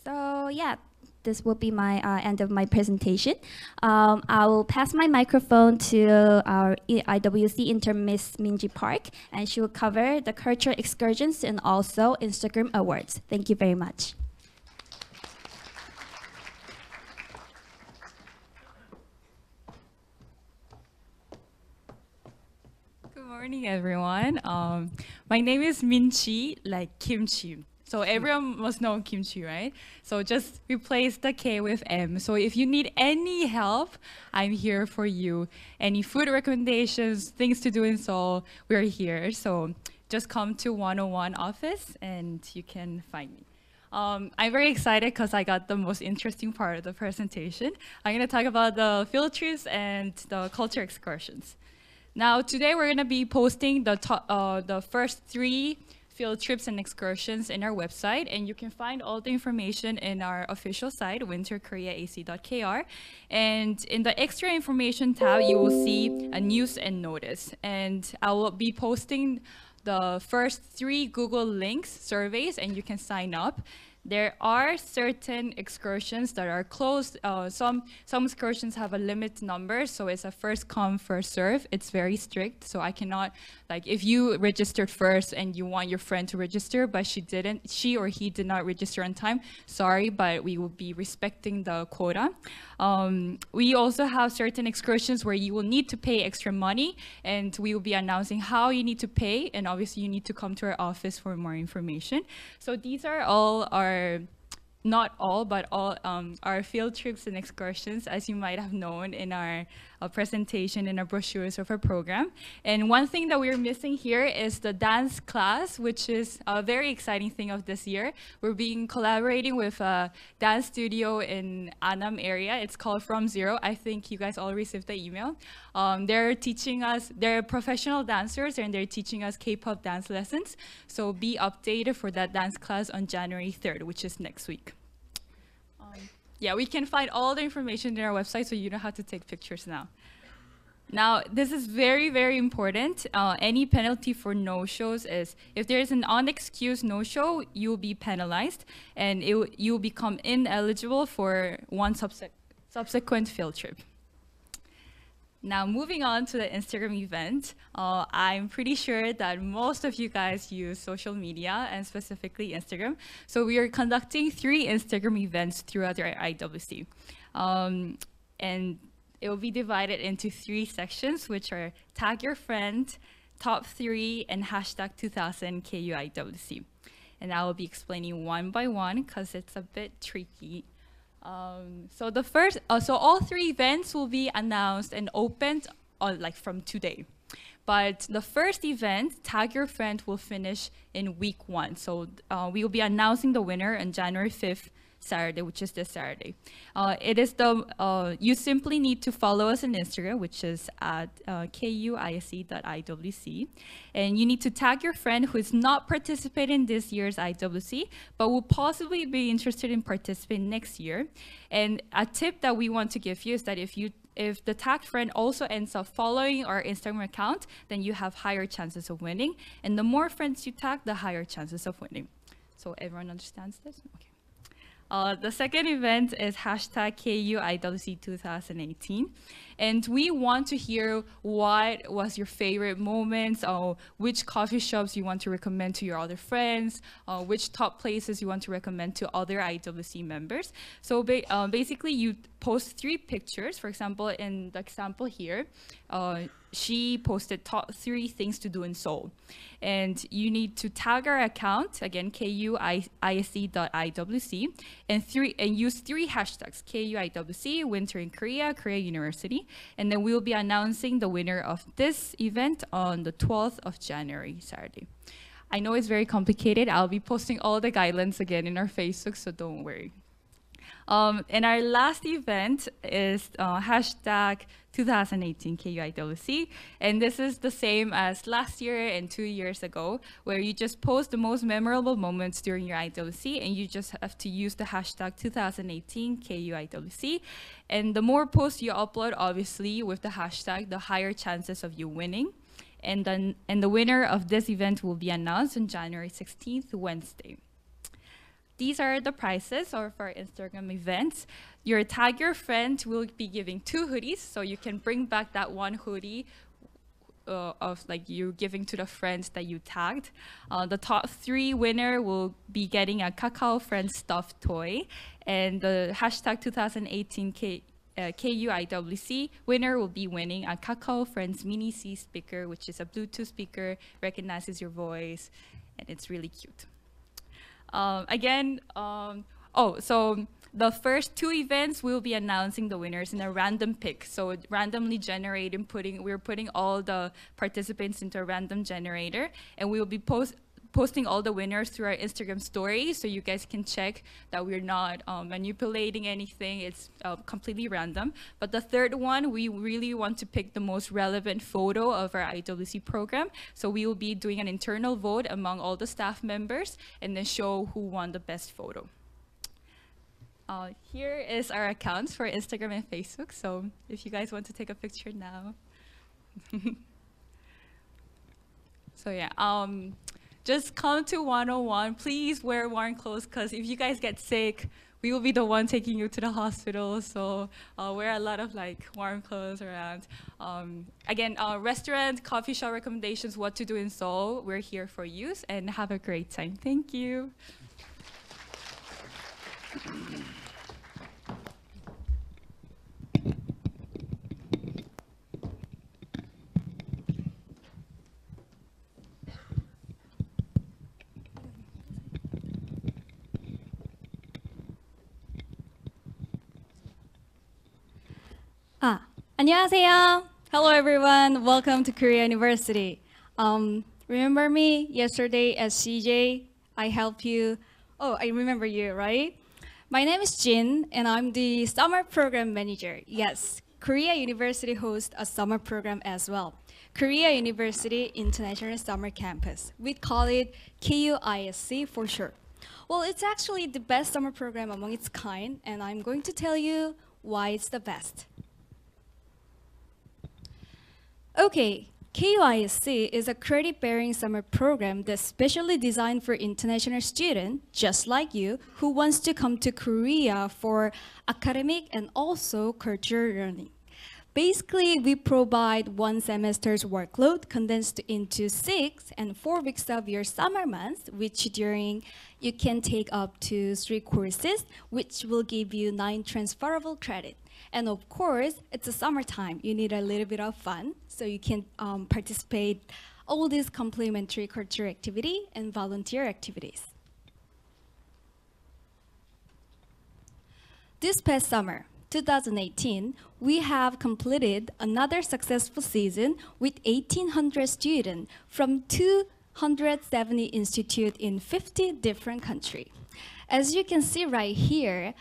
So yeah. This will be my end of my presentation. I will pass my microphone to our IWC intern, Miss Minji Park, and she will cover the cultural excursions and also Instagram awards. Thank you very much. Good morning, everyone. My name is Minchi, like kimchi. So everyone must know kimchi, right? So just replace the K with M. So if you need any help, I'm here for you. Any food recommendations, things to do in Seoul, we're here. So just come to 101 office and you can find me. I'm very excited because I got the most interesting part of the presentation. I'm going to talk about the field trips and the culture excursions. Now today we're going to be posting the first 3 field trips and excursions in our website, and you can find all the information in our official site, winterkoreaac.kr. And in the extra information tab, you will see a news and notice. And I will be posting the first 3 Google links surveys, and you can sign up. There are certain excursions that are closed. Some excursions have a limit number, so it's a first come, first serve. It's very strict, so I cannot, like if you registered first and you want your friend to register, but she or he did not register on time, sorry, but we will be respecting the quota. We also have certain excursions where you will need to pay extra money, and we will be announcing how you need to pay, and obviously you need to come to our office for more information. So these are all our, not all, but all our field trips and excursions, as you might have known in our presentation in our brochures of our program. And one thing that we're missing here is the dance class, which is a very exciting thing of this year. We're collaborating with a dance studio in Annam area. It's called From Zero. I think you guys all received the email. They're teaching us, they're professional dancers, and they're teaching us K-pop dance lessons. So be updated for that dance class on January 3rd, which is next week. Yeah, we can find all the information in our website, so you don't have to take pictures now. Now, this is very, very important. Any penalty for no-shows is, if there is an unexcused no-show, you will be penalized, and you will become ineligible for one subsequent field trip. Now, moving on to the Instagram event, I'm pretty sure that most of you guys use social media, and specifically Instagram. So we are conducting 3 Instagram events throughout our IWC. And it will be divided into 3 sections, which are Tag Your Friend, Top 3, and Hashtag 2000 KUIWC. And I will be explaining one by one because it's a bit tricky. So the first, so all 3 events will be announced and opened like from today. But the first event, Tag Your Friend, will finish in week 1. So we will be announcing the winner on January 5th Saturday, which is this Saturday. It is you simply need to follow us on Instagram, which is at kuisc.iwc. And you need to tag your friend who is not participating in this year's IWC, but will possibly be interested in participating next year. And a tip that we want to give you is that if the tagged friend also ends up following our Instagram account, then you have higher chances of winning. And the more friends you tag, the higher chances of winning. So everyone understands this? Okay. The second event is hashtag KUIWC 2018. And we want to hear what was your favorite moments, which coffee shops you want to recommend to your other friends, which top places you want to recommend to other IWC members. So basically you post 3 pictures. For example, in the example here, she posted top 3 things to do in Seoul. And you need to tag our account, again, kuisc.iwc, and use 3 hashtags, KUIWC, Winter in Korea, Korea University. And then we'll be announcing the winner of this event on the 12th of January, Saturday. I know it's very complicated. I'll be posting all the guidelines again in our Facebook, so don't worry. And our last event is hashtag 2018 KUIWC. And this is the same as last year and 2 years ago, where you just post the most memorable moments during your IWC, and you just have to use the hashtag 2018 KUIWC. And the more posts you upload, obviously, with the hashtag, the higher chances of you winning. And the winner of this event will be announced on January 16th, Wednesday. These are the prices for our Instagram events. Your tag your friend will be giving 2 hoodies, so you can bring back that 1 hoodie of like you giving to the friends that you tagged. The top 3 winner will be getting a Kakao Friend stuffed toy, and the hashtag 2018 KUIWC winner will be winning a Kakao Friends Mini C speaker, which is a Bluetooth speaker, recognizes your voice, and it's really cute. So the first 2 events, we'll be announcing the winners in a random pick. So randomly generated, we're putting all the participants into a random generator, and we will be posting all the winners through our Instagram story, so you guys can check that we're not manipulating anything. It's completely random. But the third one, we really want to pick the most relevant photo of our IWC program. So we will be doing an internal vote among all the staff members and then show who won the best photo. Here is our accounts for Instagram and Facebook. So if you guys want to take a picture now. So yeah. Just come to 101. Please wear warm clothes, because if you guys get sick, we will be the one taking you to the hospital. So wear a lot of warm clothes around. Again, restaurant, coffee shop recommendations, what to do in Seoul. We're here for you, and have a great time. Thank you. 안녕하세요. Hello everyone. Welcome to Korea University. Remember me yesterday at CJ? I helped you. Oh, I remember you, right? My name is Jin, and I'm the summer program manager. Yes, Korea University hosts a summer program as well. Korea University International Summer Campus. We call it KUISC for short. Well, it's actually the best summer program among its kind, and I'm going to tell you why it's the best. Okay, KUISC is a credit-bearing summer program that's specially designed for international students, just like you, who wants to come to Korea for academic and also cultural learning. Basically, we provide 1 semester's workload condensed into 6 and 4 weeks of your summer months, which during you can take up to 3 courses, which will give you 9 transferable credit. And of course, it's a summertime. You need a little bit of fun, so you can participate all these complementary cultural activity and volunteer activities. This past summer, 2018, we have completed another successful season with 1,800 students from 270 institutes in 50 different countries. As you can see right here,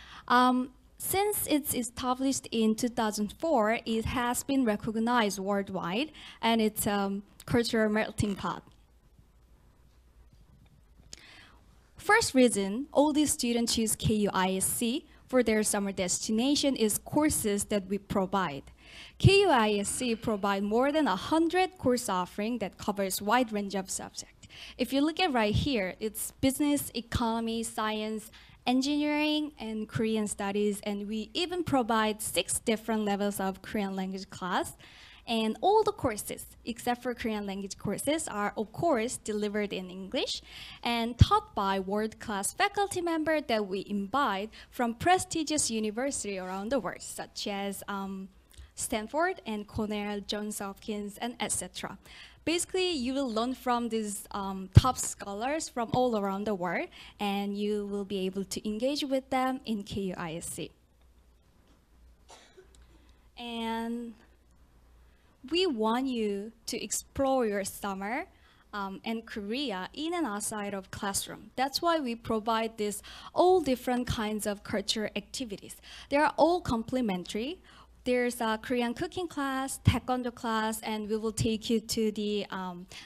since it's established in 2004, it has been recognized worldwide, and it's a cultural melting pot. First reason all these students choose KUISC for their summer destination is courses that we provide. KUISC provide more than 100 course offering that covers wide range of subjects. If you look at right here, it's business, economy, science, engineering, and Korean studies, and we even provide 6 different levels of Korean language class. And all the courses, except for Korean language courses, are of course delivered in English and taught by world-class faculty members that we invite from prestigious universities around the world, such as Stanford and Cornell, Johns Hopkins, and etc. Basically, you will learn from these top scholars from all around the world, and you will be able to engage with them in KUISC. And we want you to explore your summer and Korea in and outside of classroom. That's why we provide this all different kinds of cultural activities. They are all complementary. There's a Korean cooking class, taekwondo class, and we will take you to the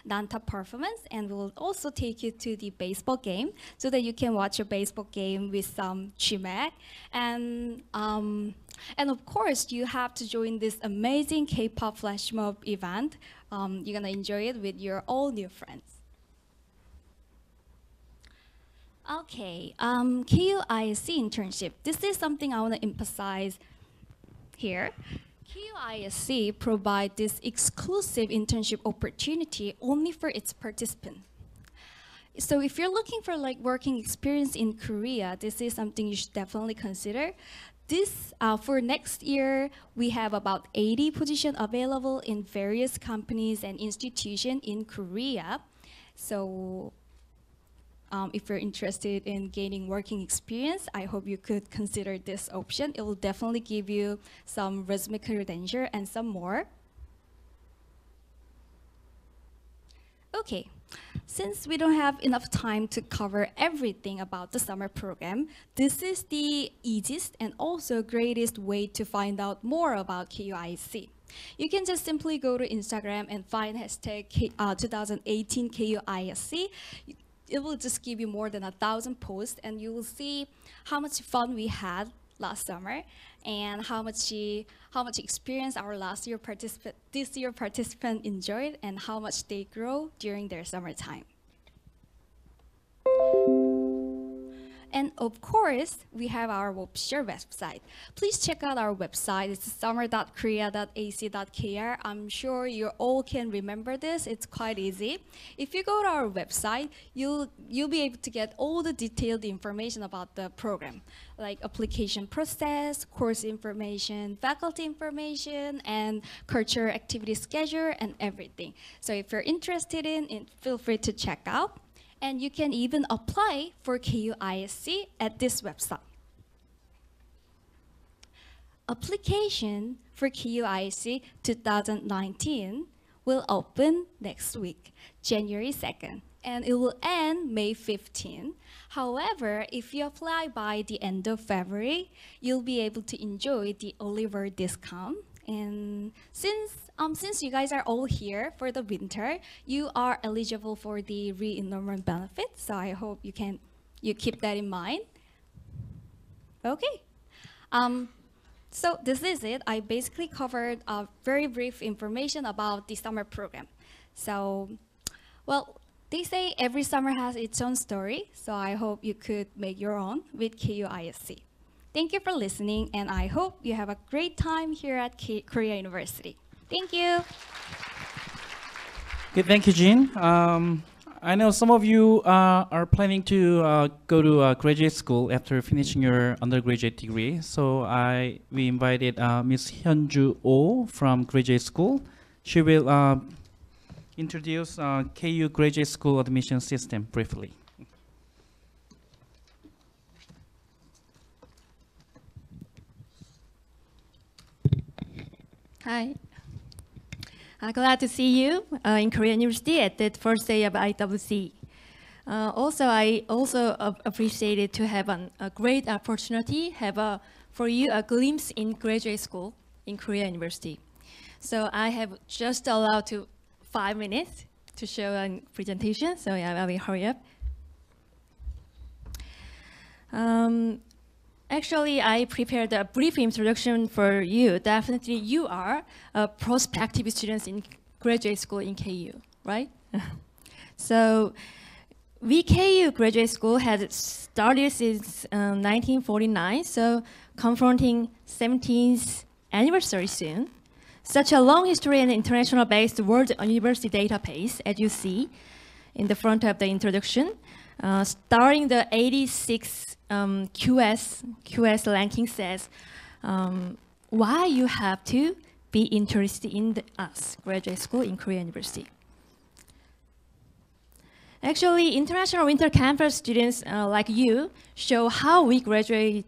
Nanta performance, and we will also take you to the baseball game so that you can watch a baseball game with some chimek. And of course, you have to join this amazing K-pop flash mob event. You're gonna enjoy it with your all new friends. Okay, KUISC internship. This is something I wanna emphasize here. KUISC provides this exclusive internship opportunity only for its participants. So if you're looking for like working experience in Korea, this is something you should definitely consider. This, for next year, we have about 80 positions available in various companies and institutions in Korea. So if you're interested in gaining working experience, I hope you could consider this option. It will definitely give you some resume credential and some more. Okay. Since we don't have enough time to cover everything about the summer program, this is the easiest and also greatest way to find out more about KUISC. You can just simply go to Instagram and find hashtag 2018 KUISC. It will just give you more than 1,000 posts, and you will see how much fun we had last summer and how much experience our this year participant enjoyed, and how much they grow during their summertime. And of course, we have our official website. Please check out our website. It's summer.korea.ac.kr. I'm sure you all can remember this. It's quite easy. If you go to our website, you'll be able to get all the detailed information about the program, like application process, course information, faculty information, and cultural activity schedule, and everything. So if you're interested in it, feel free to check out. And you can even apply for KUISC at this website. Application for KUISC 2019 will open next week, January 2nd, and it will end May 15. However, if you apply by the end of February, you'll be able to enjoy the early bird discount. And since you guys are all here for the winter, you are eligible for the re-enrollment benefit. So I hope you keep that in mind. Okay. So this is it. I basically covered very brief information about the summer program. So, well, they say every summer has its own story. So I hope you could make your own with KUISC. Thank you for listening, and I hope you have a great time here at Korea University. Thank you. Okay, thank you, Jean. I know some of you are planning to go to graduate school after finishing your undergraduate degree. So we invited Ms. Hyunju Oh from graduate school. She will introduce KU graduate school admission system briefly. Hi. Glad to see you in Korea University at the first day of IWC. Also, I also appreciated to have a great opportunity, for you a glimpse in graduate school in Korea University. So I have just allowed to 5 minutes to show a presentation. So yeah, I will hurry up. Actually, I prepared a brief introduction for you. Definitely, you are prospective students in graduate school in KU, right? So, VKU Graduate School has started since 1949, so confronting 17th anniversary soon. Such a long history and international-based world university database, as you see in the front of the introduction, starring the 86 QS ranking says why you have to be interested in us, graduate school in Korea University. Actually, international winter campus students like you show how we gradually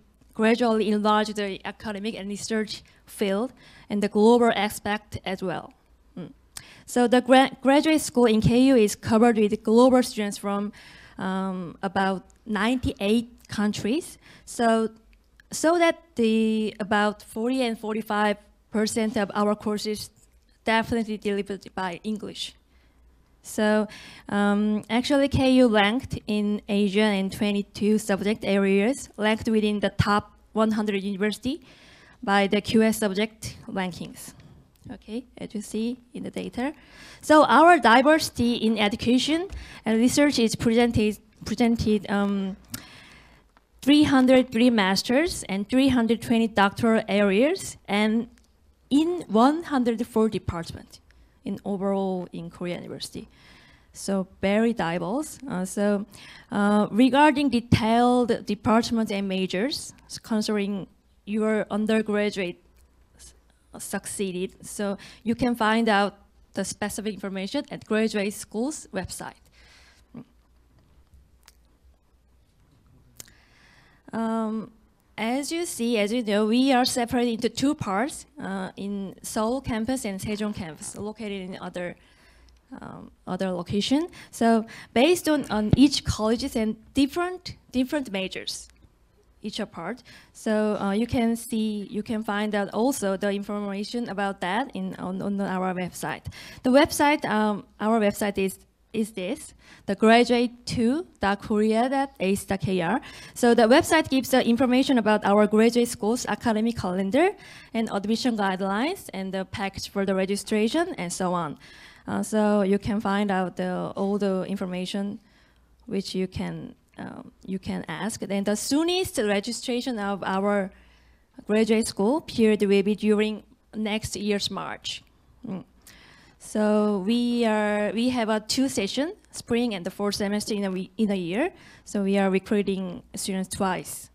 enlarge the academic and research field and the global aspect as well. So the graduate school in KU is covered with global students from about 98 countries. So that the about 40 and 45% of our courses definitely delivered by English. So actually KU ranked in Asia in 22 subject areas, ranked within the top 100 university by the QS subject rankings. Okay, as you see in the data. So our diversity in education and research is presented 303 masters and 320 doctoral areas and in 104 departments in overall in Korea University. So very diverse. Regarding detailed departments and majors, considering your undergraduate succeeded, so you can find out the specific information at graduate school's website. As you know, we are separated into two parts in Seoul campus and Sejong campus, located in other location. So based on each colleges and different majors, each apart. So you can find out also the information about that on our website. The website, our website is this, the graduate2.korea.ace.kr. So the website gives the information about our graduate school's academic calendar and admission guidelines and the package for the registration and so on. So you can find out all the information which you can ask. Then the soonest registration of our graduate school period will be during next year's March. So we have 2 sessions, spring and the 4th semester in a year. So we are recruiting students twice.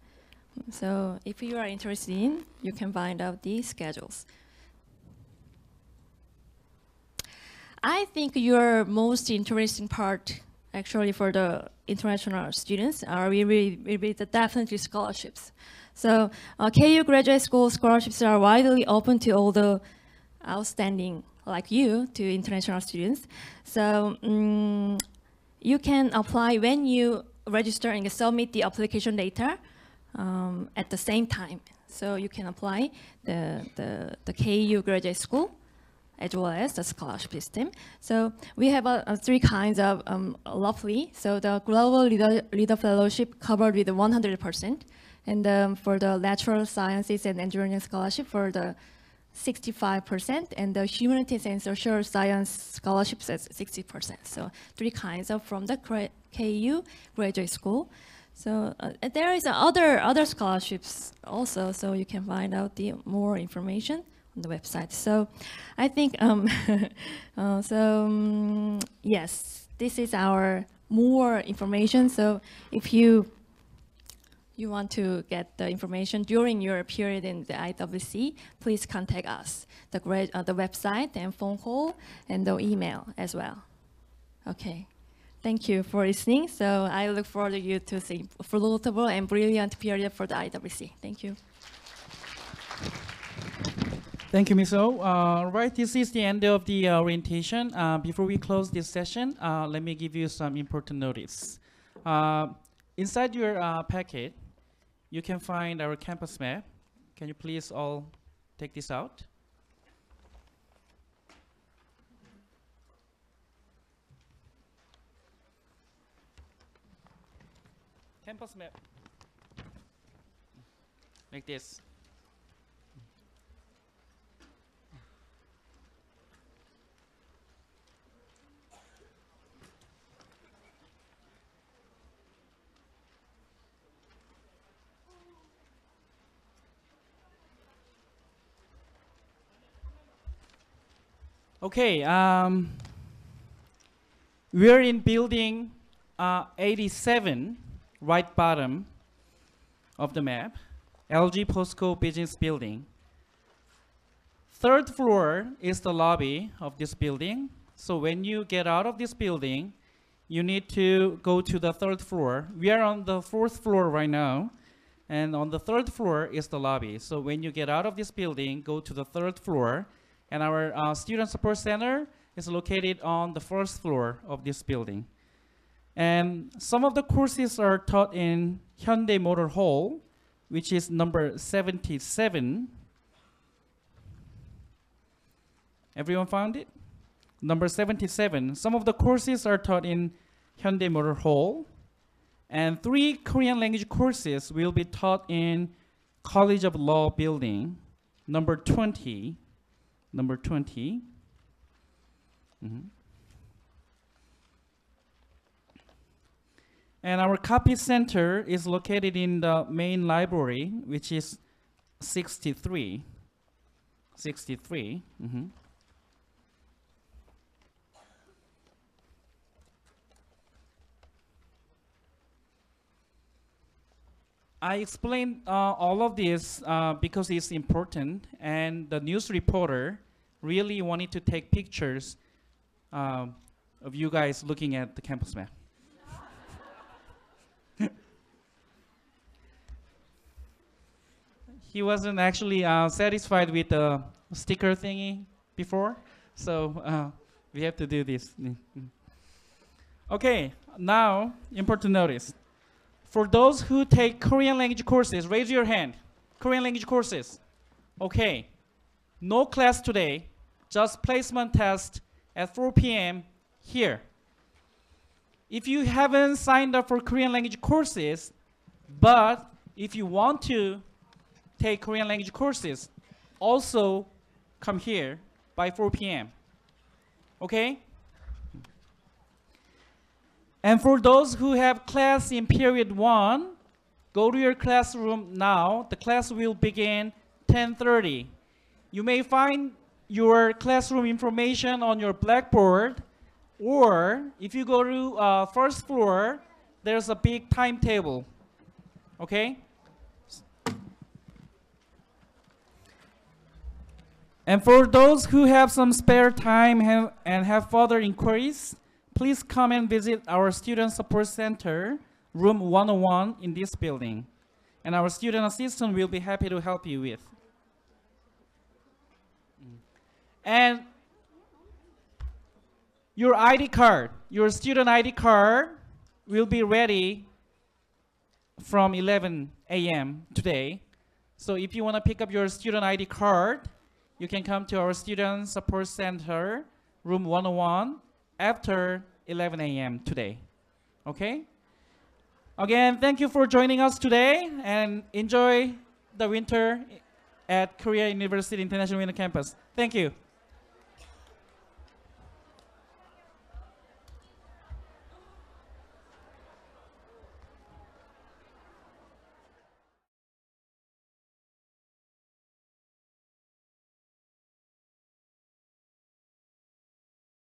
So if you are interested in, you can find out the schedules. I think your most interesting part, actually, for the international students will be definitely scholarships. So KU Graduate School scholarships are widely open to all the outstanding, like you, to international students. So you can apply when you register and submit the application data at the same time. So you can apply the KU Graduate School as well as the scholarship system. So we have 3 kinds of roughly. So the Global Leader Fellowship covered with 100%, and for the Natural Sciences and Engineering Scholarship for the 65%, and the Humanities and Social Science scholarships at 60%. So 3 kinds of from the KU Graduate School. So there is other scholarships also, so you can find out the more information on the website. So I think, yes, this is our more information. So if you want to get the information during your period in the IWC, please contact us, the website and phone call and the email as well. Okay, thank you for listening. So I look forward to you to see a fruitful and brilliant period for the IWC. Thank you. Thank you, Ms. O. Right, this is the end of the orientation. Before we close this session, let me give you some important notice. Inside your packet, you can find our campus map. Can you please all take this out? Campus map. Like this. Okay, we're in building 87, right bottom of the map, LG Postcode Business Building. Third floor is the lobby of this building. So when you get out of this building, you need to go to the third floor. We are on the fourth floor right now, and on the third floor is the lobby. So when you get out of this building, go to the third floor. And our Student Support Center is located on the first floor of this building. And some of the courses are taught in Hyundai Motor Hall, which is number 77. Everyone found it? Number 77. Some of the courses are taught in Hyundai Motor Hall. And 3 Korean language courses will be taught in College of Law building, number 20. Number 20. And our copy center is located in the main library, which is 63. 63. I explained all of this because it's important, and the news reporter really wanted to take pictures of you guys looking at the campus map. He wasn't actually satisfied with the sticker thingy before, so we have to do this. Okay, now important notice. For those who take Korean language courses, raise your hand. Korean language courses. Okay, no class today, just placement test at 4 p.m. here. If you haven't signed up for Korean language courses, but if you want to take Korean language courses, also come here by 4 p.m. Okay? And for those who have class in period 1, go to your classroom now. The class will begin 10:30. You may find your classroom information on your blackboard, or if you go to first floor, there's a big timetable. Okay? And for those who have some spare time and have further inquiries, please come and visit our Student Support Center, room 101 in this building. And our student assistant will be happy to help you with. And your ID card, your student ID card will be ready from 11 a.m. today. So if you want to pick up your student ID card, you can come to our Student Support Center, room 101, after 11 a.m. today. Okay? Again, thank you for joining us today, and enjoy the winter at Korea University International Winter Campus. Thank you.